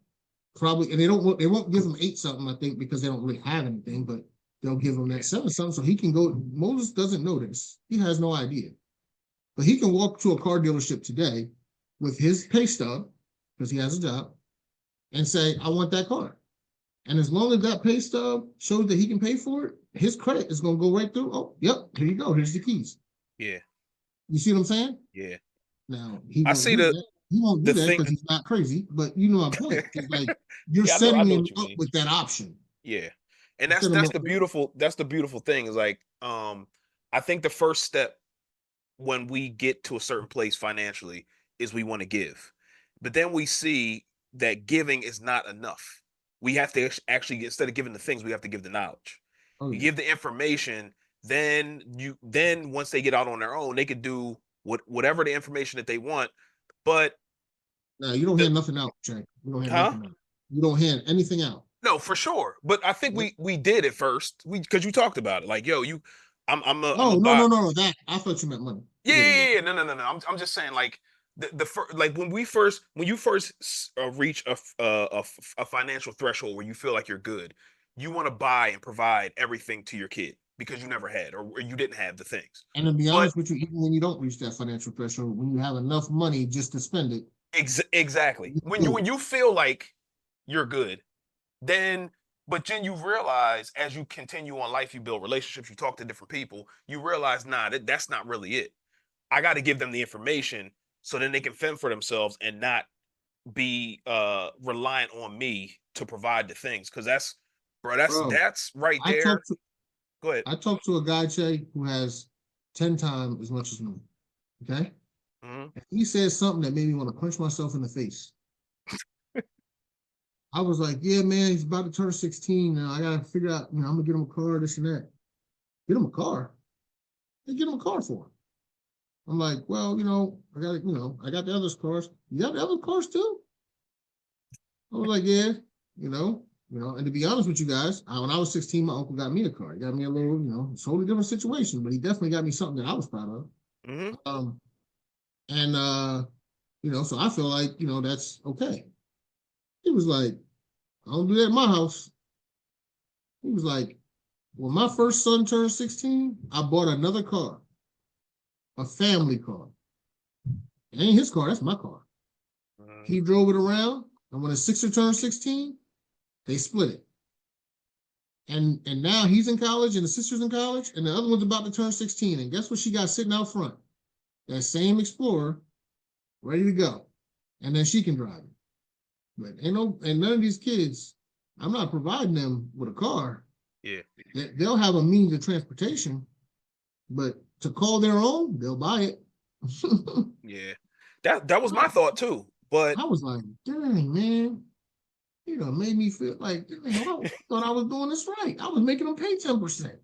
[SPEAKER 2] probably, and they won't give him 8-something, I think, because they don't really have anything, but they'll give him that 7-something so he can go. Moses doesn't know this. He has no idea. But he can walk to a car dealership today with his pay stub, because he has a job, and say, I want that car. And as long as that pay stub shows that he can pay for it, his credit is going to go right through. Oh, yep, here you go. Here's the keys.
[SPEAKER 1] Yeah.
[SPEAKER 2] You see what I'm saying?
[SPEAKER 1] Yeah.
[SPEAKER 2] Now, he
[SPEAKER 1] I
[SPEAKER 2] won't
[SPEAKER 1] see
[SPEAKER 2] do that. He won't do
[SPEAKER 1] the
[SPEAKER 2] that
[SPEAKER 1] thing.
[SPEAKER 2] because he's not crazy, but you know my point. It's like you're
[SPEAKER 1] Yeah,
[SPEAKER 2] setting
[SPEAKER 1] I know
[SPEAKER 2] him
[SPEAKER 1] what you
[SPEAKER 2] up
[SPEAKER 1] mean.
[SPEAKER 2] with that option.
[SPEAKER 1] Yeah. And
[SPEAKER 2] You set him
[SPEAKER 1] that's
[SPEAKER 2] up.
[SPEAKER 1] the beautiful thing is like, I think the first step when we get to a certain place financially is we want to give. But then we see that giving is not enough. We have to actually, instead of giving the things, we have to give the knowledge.
[SPEAKER 2] Oh,
[SPEAKER 1] You
[SPEAKER 2] yeah.
[SPEAKER 1] give the information, then once they get out on their own, they could do whatever the information that they want. But
[SPEAKER 2] Now, you don't
[SPEAKER 1] the
[SPEAKER 2] hand nothing out, Jay. You don't hand
[SPEAKER 1] huh?
[SPEAKER 2] nothing out. You don't hand anything out.
[SPEAKER 1] No, for sure. But I think
[SPEAKER 2] Yep.
[SPEAKER 1] we did at first. Because you talked about it. Like, yo, I'm a
[SPEAKER 2] Oh, no,
[SPEAKER 1] buy.
[SPEAKER 2] no, no, no. That I thought you meant money.
[SPEAKER 1] Yeah,
[SPEAKER 2] Yeah,
[SPEAKER 1] yeah,
[SPEAKER 2] yeah.
[SPEAKER 1] yeah. No. I'm just saying, like like when you first reach a financial threshold where you feel like you're good, you want to buy and provide everything to your kid because you never had or you didn't have the things.
[SPEAKER 2] And to be
[SPEAKER 1] But
[SPEAKER 2] honest with you, even when you don't reach that financial threshold, when you have enough money just to spend it,
[SPEAKER 1] exactly
[SPEAKER 2] you
[SPEAKER 1] when
[SPEAKER 2] do it.
[SPEAKER 1] you feel like you're good, then but then you realize as you continue on life, you build relationships, you talk to different people, you realize that's not really it. I got to give them the information so then they can fend for themselves and not be reliant on me to provide the things. Cause
[SPEAKER 2] Bro,
[SPEAKER 1] that's right
[SPEAKER 2] I
[SPEAKER 1] there.
[SPEAKER 2] talked to
[SPEAKER 1] Go ahead.
[SPEAKER 2] I talked to a guy, Jay, who has 10 times as much as me. Okay.
[SPEAKER 1] Hmm.
[SPEAKER 2] And he said something that made me want to punch myself in the face. I was like, yeah, man, he's about to turn 16 now. I gotta figure out, I'm gonna get him a car, this and that. Get him a car. They get him a car for him. I'm like, well, I got the other cars. You got the other cars too? I was like, yeah, and to be honest with you guys, when I was 16, my uncle got me a car. He got me a little, totally different situation, but he definitely got me something that I was proud of.
[SPEAKER 1] Hmm.
[SPEAKER 2] And so I feel like, that's okay. He was like, I don't do that in my house. He was like, when my first son turned 16, I bought another car, a family car. It ain't his car, that's my car. He drove it around, and when his sister turned 16, they split it. And now he's in college and the sister's in college, and the other one's about to turn 16. And guess what she got sitting out front? That same Explorer, ready to go. And then she can drive it. But none of these kids, I'm not providing them with a car.
[SPEAKER 1] Yeah.
[SPEAKER 2] They'll have a means of transportation, but to call their own, they'll buy it.
[SPEAKER 1] Yeah. That was my thought too. But
[SPEAKER 2] I was like, dang, man, made me feel like, I thought I was doing this right. I was making them pay 10%.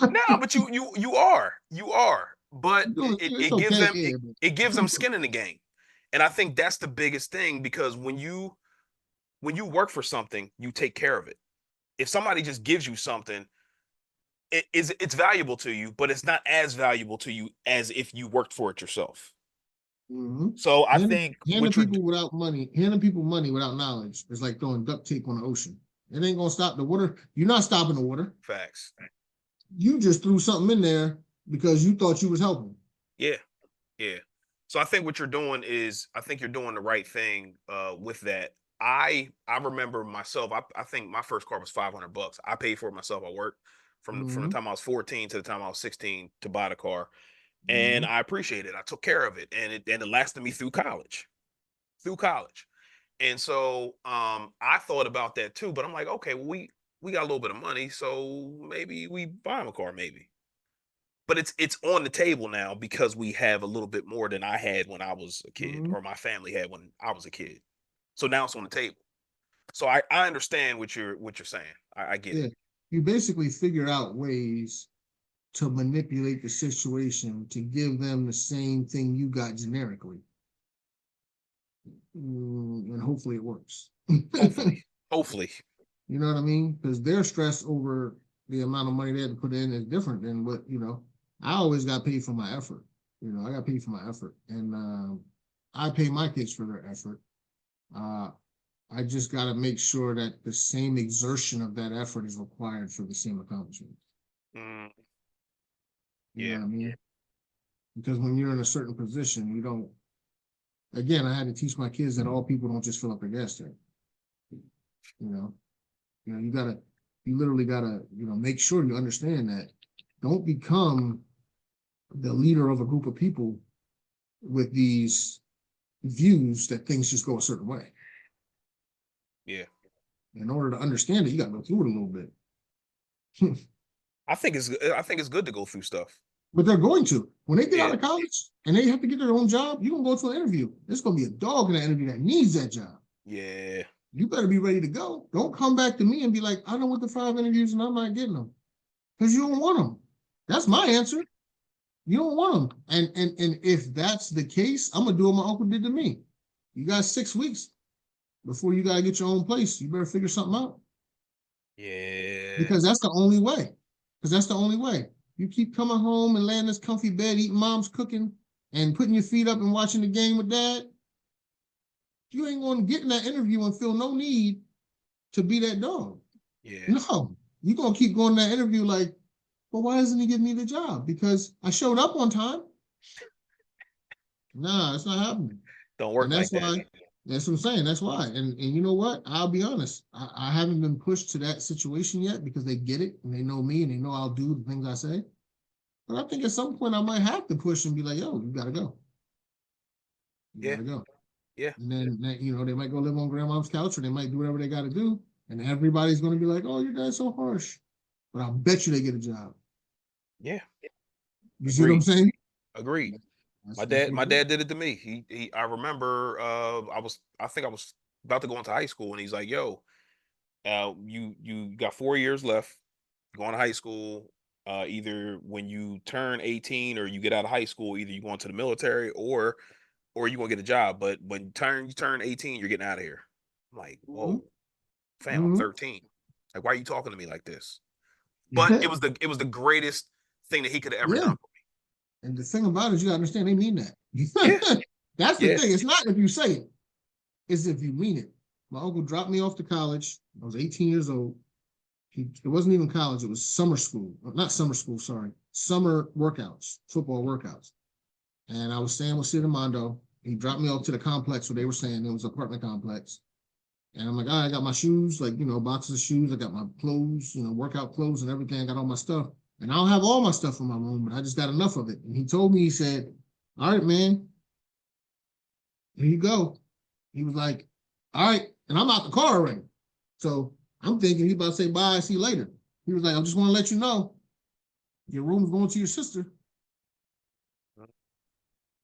[SPEAKER 1] no, but you are. You are. But
[SPEAKER 2] It's
[SPEAKER 1] it gives
[SPEAKER 2] okay,
[SPEAKER 1] them
[SPEAKER 2] yeah,
[SPEAKER 1] it gives them skin in the game. And I think that's the biggest thing because when you work for something, you take care of it. If somebody just gives you something, it's valuable to you, but it's not as valuable to you as if you worked for it yourself.
[SPEAKER 2] Mm-hmm.
[SPEAKER 1] So I think
[SPEAKER 2] Handing people money without knowledge is like throwing duct tape on the ocean. It ain't gonna stop the water. You're not stopping the water.
[SPEAKER 1] facts.
[SPEAKER 2] You just threw something in there because you thought you was helping.
[SPEAKER 1] Yeah, yeah. So I think what you're doing is I think you're doing the right thing with that. I remember myself. I think my first car was $500. I paid for it myself. I worked from the
[SPEAKER 2] Mm-hmm.
[SPEAKER 1] time I was 14 to the time I was 16 to buy the car, and
[SPEAKER 2] Mm-hmm.
[SPEAKER 1] I appreciate it. I took care of it, and it lasted me through college. Through college. And so I thought about that too, but I'm like, okay, well, we got a little bit of money, so maybe we buy him a car, maybe. But it's on the table now because we have a little bit more than I had when I was a kid,
[SPEAKER 2] Mm-hmm.
[SPEAKER 1] or my family had when I was a kid. So now it's on the table. So I understand what you're saying. I get it.
[SPEAKER 2] Yeah. You basically figure out ways to manipulate the situation to give them the same thing you got generically. And hopefully it works.
[SPEAKER 1] Hopefully. Hopefully.
[SPEAKER 2] You know what I mean? Because their stress over the amount of money they had to put in is different than what, I always got paid for my effort. I got paid for my effort, and I pay my kids for their effort. Uh, I just got to make sure that the same exertion of that effort is required for the same accomplishment.
[SPEAKER 1] Mm,
[SPEAKER 2] You know
[SPEAKER 1] yeah.
[SPEAKER 2] what I mean? Because when you're in a certain position, you don't. Again, I had to teach my kids that all people don't just fill up their gas tank. You know, you gotta, you literally gotta, make sure you understand that. Don't become the leader of a group of people with these views that things just go a certain way.
[SPEAKER 1] Yeah.
[SPEAKER 2] In order to understand it, you got to go through it a little bit.
[SPEAKER 1] I think it's good to go through stuff.
[SPEAKER 2] But they're going to. When they get
[SPEAKER 1] Yeah.
[SPEAKER 2] out of college and they have to get their own job, you're going to go to an interview. There's going to be a dog in that interview that needs that job.
[SPEAKER 1] Yeah.
[SPEAKER 2] You better be ready to go. Don't come back to me and be like, I don't want the 5 interviews and I'm not getting them. Because you don't want them. That's my answer. You don't want them. And if that's the case, I'm going to do what my uncle did to me. You got 6 weeks before you got to get your own place. You better figure something out.
[SPEAKER 1] Yeah.
[SPEAKER 2] Because that's the only way. Because that's the only way. You keep coming home and laying in this comfy bed, eating mom's cooking, and putting your feet up and watching the game with dad. You ain't going to get in that interview and feel no need to be that dog.
[SPEAKER 1] Yeah.
[SPEAKER 2] No, you're going to keep going to that interview like, well, why doesn't he give me the job? Because I showed up on time. Nah, it's not happening.
[SPEAKER 1] Don't work
[SPEAKER 2] And
[SPEAKER 1] like
[SPEAKER 2] that's
[SPEAKER 1] that.
[SPEAKER 2] why, that's what I'm saying. That's why. And you know what? I'll be honest. I haven't been pushed to that situation yet because they get it and they know me and they know I'll do the things I say. But I think at some point I might have to push and be like, yo, you gotta go. You
[SPEAKER 1] Yeah.
[SPEAKER 2] gotta go.
[SPEAKER 1] Yeah.
[SPEAKER 2] And then they might go live on grandma's couch or they might do whatever they gotta do. And everybody's gonna be like, oh, your dad's so harsh. But I'll bet you they get a job.
[SPEAKER 1] Yeah.
[SPEAKER 2] You see what I'm saying?
[SPEAKER 1] Agreed.
[SPEAKER 2] That's,
[SPEAKER 1] My
[SPEAKER 2] that's
[SPEAKER 1] dad,
[SPEAKER 2] what
[SPEAKER 1] my
[SPEAKER 2] it is.
[SPEAKER 1] dad did it to me. I remember, I think I was about to go into high school, and he's like, "Yo, you got 4 years left going to high school. Either when you turn 18 or you get out of high school, either you go into the military or you gonna get a job. But when you turn 18, you're getting out of here." I'm like,
[SPEAKER 2] Mhm.
[SPEAKER 1] "Whoa, fam, I'm
[SPEAKER 2] Mhm.
[SPEAKER 1] 13. Like, why are you talking to me like this?" But it was the greatest thing that he could have ever
[SPEAKER 2] Yeah.
[SPEAKER 1] done for
[SPEAKER 2] And the thing about it is you gotta understand they mean
[SPEAKER 1] me. Yeah.
[SPEAKER 2] that. That's the
[SPEAKER 1] Yeah.
[SPEAKER 2] thing. It's not if you say it, it's if you mean it. My uncle dropped me off to college. I was 18 years old. It wasn't even college, it was summer school. Not summer school, sorry. Summer workouts, football workouts. And I was staying with Sid Armando. He dropped me off to the complex where they were staying. It was an apartment complex. And I'm like, all right, I got my shoes, like, boxes of shoes. I got my clothes, workout clothes and everything. I got all my stuff. And I don't have all my stuff in my room, but I just got enough of it. And he told me, he said, all right, man, here you go. He was like, all right. And I'm out the car already. So I'm thinking he about to say bye, see you later. He was like, I just want to let you know your room's going to your sister.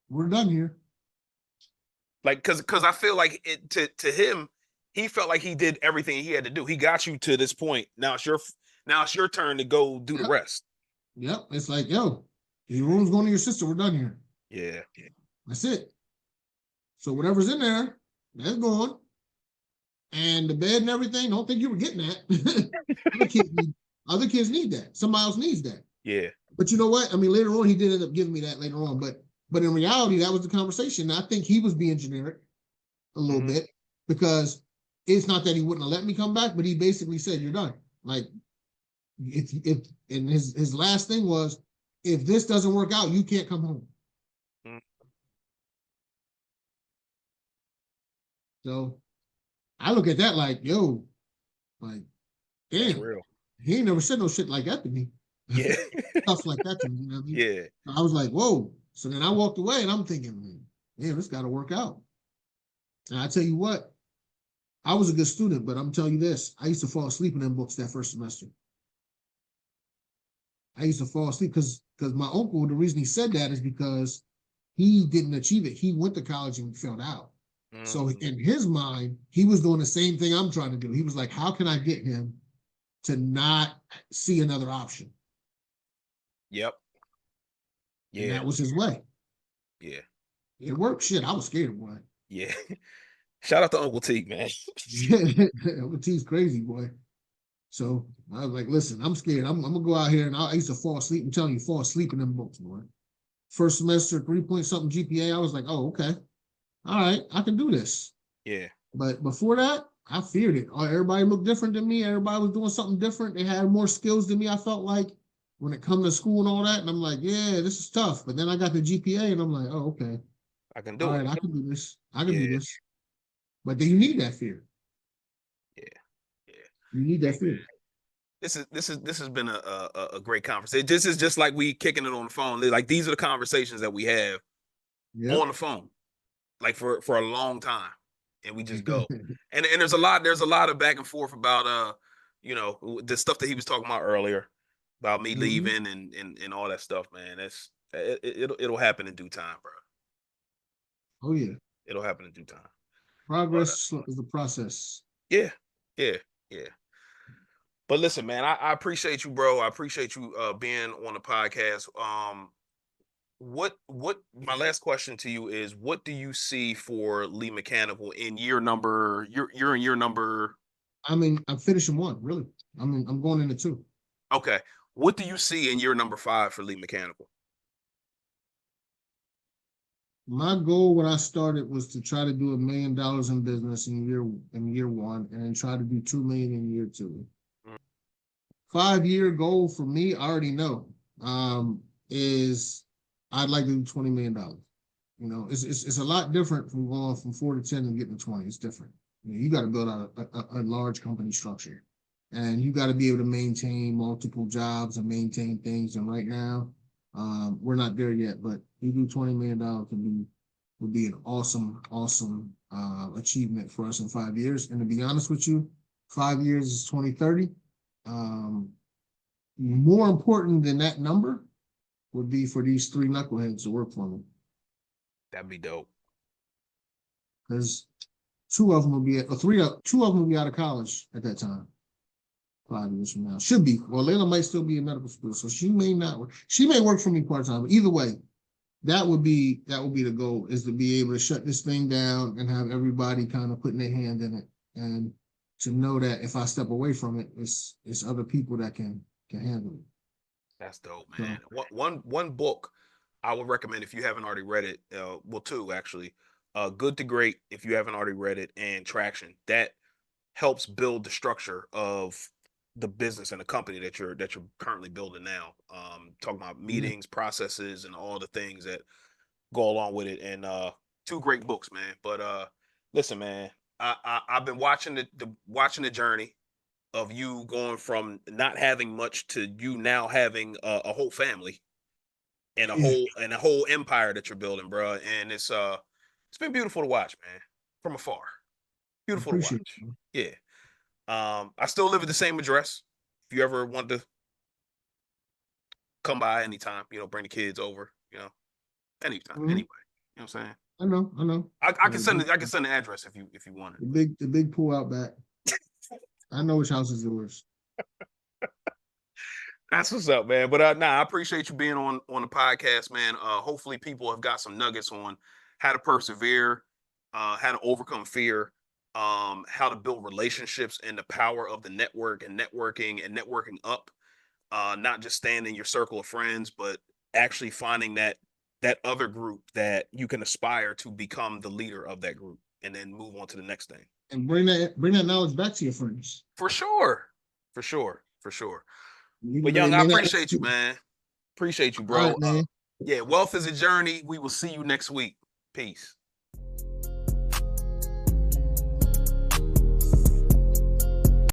[SPEAKER 2] We're done here.
[SPEAKER 1] Like, cause I feel like it to him, he felt like he did everything he had to do. He got you to this point. Now it's your turn to go do the
[SPEAKER 2] Yep.
[SPEAKER 1] rest.
[SPEAKER 2] Yep. It's like, yo, your room's going to your sister. We're done here.
[SPEAKER 1] Yeah.
[SPEAKER 2] That's it. So whatever's in there, that's gone. And the bed and everything, don't think you were getting that. other kids need that. Somebody else needs that.
[SPEAKER 1] Yeah.
[SPEAKER 2] But you know what? I mean, later on, he did end up giving me that later on. But in reality, that was the conversation. And I think he was being generic a little bit because it's not that he wouldn't have let me come back, but he basically said, "You're done." Like if and his last thing was, if this doesn't work out, you can't come home.
[SPEAKER 1] Mhm.
[SPEAKER 2] So I look at that like, yo, like,
[SPEAKER 1] That's
[SPEAKER 2] damn,
[SPEAKER 1] real.
[SPEAKER 2] he ain't never said no shit like that to me.
[SPEAKER 1] Yeah.
[SPEAKER 2] Stuff like that to me. You know what I mean?
[SPEAKER 1] Yeah.
[SPEAKER 2] I was like, whoa. So then I walked away and I'm thinking, man, this got to work out. And I tell you what, I was a good student, but I'm telling you this, I used to fall asleep in them books that first semester. I used to fall asleep because my uncle, the reason he said that is because he didn't achieve it. He went to college and failed out. So in his mind, he was doing the same thing I'm trying to do. He was like, how can I get him to not see another option?
[SPEAKER 1] Yep.
[SPEAKER 2] And
[SPEAKER 1] Yeah.
[SPEAKER 2] that was his way.
[SPEAKER 1] Yeah.
[SPEAKER 2] It worked. Shit, I was scared, boy.
[SPEAKER 1] Yeah. Shout out to Uncle T, man.
[SPEAKER 2] Uncle T's crazy, boy. So I was like, listen, I'm scared. I'm gonna go out here and I used to fall asleep. I'm telling you, fall asleep in them books, boy. first semester, 3 point something GPA. I was like, oh, okay. All right, I can do this.
[SPEAKER 1] Yeah.
[SPEAKER 2] But before that, I feared it. Everybody looked different than me. Everybody was doing something different. They had more skills than me. I felt like when it come to school and all that, and I'm like, yeah, this is tough. But then I got the GPA, and I'm like, oh, okay.
[SPEAKER 1] I can
[SPEAKER 2] All
[SPEAKER 1] do
[SPEAKER 2] right,
[SPEAKER 1] it.
[SPEAKER 2] I can do this. I can do
[SPEAKER 1] Yeah.
[SPEAKER 2] this. But then you need that fear.
[SPEAKER 1] Yeah. Yeah.
[SPEAKER 2] You need that fear.
[SPEAKER 1] This has been a great conversation. This is just like we kicking it on the phone. Like these are the conversations that we have
[SPEAKER 2] Yep.
[SPEAKER 1] on the phone, like for a long time, and we just go. And there's a lot of back and forth about you know, the stuff that he was talking about earlier about me
[SPEAKER 2] Mm-hmm.
[SPEAKER 1] leaving and all that stuff, man. It'll happen in due time, bro.
[SPEAKER 2] Oh yeah.
[SPEAKER 1] It'll happen in due time. But
[SPEAKER 2] Progress is the process.
[SPEAKER 1] yeah, yeah, yeah. But listen, man, I appreciate you, bro. I appreciate you being on the podcast. What my last question to you is, what do you see for Lee Mechanical in year number? You're in year number.
[SPEAKER 2] I mean, I'm finishing one, really. I'm going into two.
[SPEAKER 1] Okay. What do you see in year number 5 for Lee Mechanical?
[SPEAKER 2] My goal when I started was to try to do $1 million in business in year one, and then try to do 2 million in year two.
[SPEAKER 1] Mm.
[SPEAKER 2] 5 year goal for me, I already know, is I'd like to do $20 million. You know, it's a lot different from going from 4 to 10 and getting to 20. It's different. You got to build out a large company structure, and you got to be able to maintain multiple jobs and maintain things. And right now, we're not there yet, but we do $20 million would be an awesome achievement for us in 5 years. And to be honest with you, 5 years is 2030. More important than that number would be for these 3 knuckleheads to work for me,
[SPEAKER 1] That'd be dope.
[SPEAKER 2] because two of them will be two of them will be out of college at that time. 5 years from now, should be. Well, Layla might still be in medical school, so she may not work. She may work for me part time, but either way, that would be the goal, is to be able to shut this thing down and have everybody kind of putting their hand in it, and to know that if I step away from it, it's other people that can handle it.
[SPEAKER 1] That's dope,
[SPEAKER 2] So,
[SPEAKER 1] man. One book I would recommend if you haven't already read it. Well, two actually. Good to Great if you haven't already read it, and Traction. That helps build the structure of the business and the company that you're currently building now. Talking about
[SPEAKER 2] yeah,
[SPEAKER 1] meetings, processes, and all the things that go along with it. And two great books, man. But listen, man, I've been watching the journey of you going from not having much to you now having a whole family and
[SPEAKER 2] yeah,
[SPEAKER 1] a whole empire that you're building, bro. And it's been beautiful to watch, man, from afar.
[SPEAKER 2] I
[SPEAKER 1] Beautiful to
[SPEAKER 2] appreciate
[SPEAKER 1] watch.
[SPEAKER 2] you.
[SPEAKER 1] Yeah. I still live at the same address. If you ever want to come by anytime, you know, bring the kids over, you know, anytime,
[SPEAKER 2] Mhm.
[SPEAKER 1] anyway. You know what I'm saying?
[SPEAKER 2] I know, I know.
[SPEAKER 1] I can send the address if you want it.
[SPEAKER 2] The big pool out back. I know which house is yours.
[SPEAKER 1] That's what's up, man. But nah, I appreciate you being on the podcast, man. Hopefully people have got some nuggets on how to persevere, how to overcome fear, how to build relationships and the power of the network and networking up. Not just staying in your circle of friends, but actually finding that other group that you can aspire to become the leader of that group and then move on to the next thing.
[SPEAKER 2] And bring that knowledge back to your friends.
[SPEAKER 1] For sure. For sure. For sure.
[SPEAKER 2] Even
[SPEAKER 1] But
[SPEAKER 2] though they
[SPEAKER 1] Young, I
[SPEAKER 2] may not.
[SPEAKER 1] appreciate you, man. Appreciate you,
[SPEAKER 2] All
[SPEAKER 1] bro.
[SPEAKER 2] right, man.
[SPEAKER 1] Yeah, wealth is a journey. We will see you next week. Peace.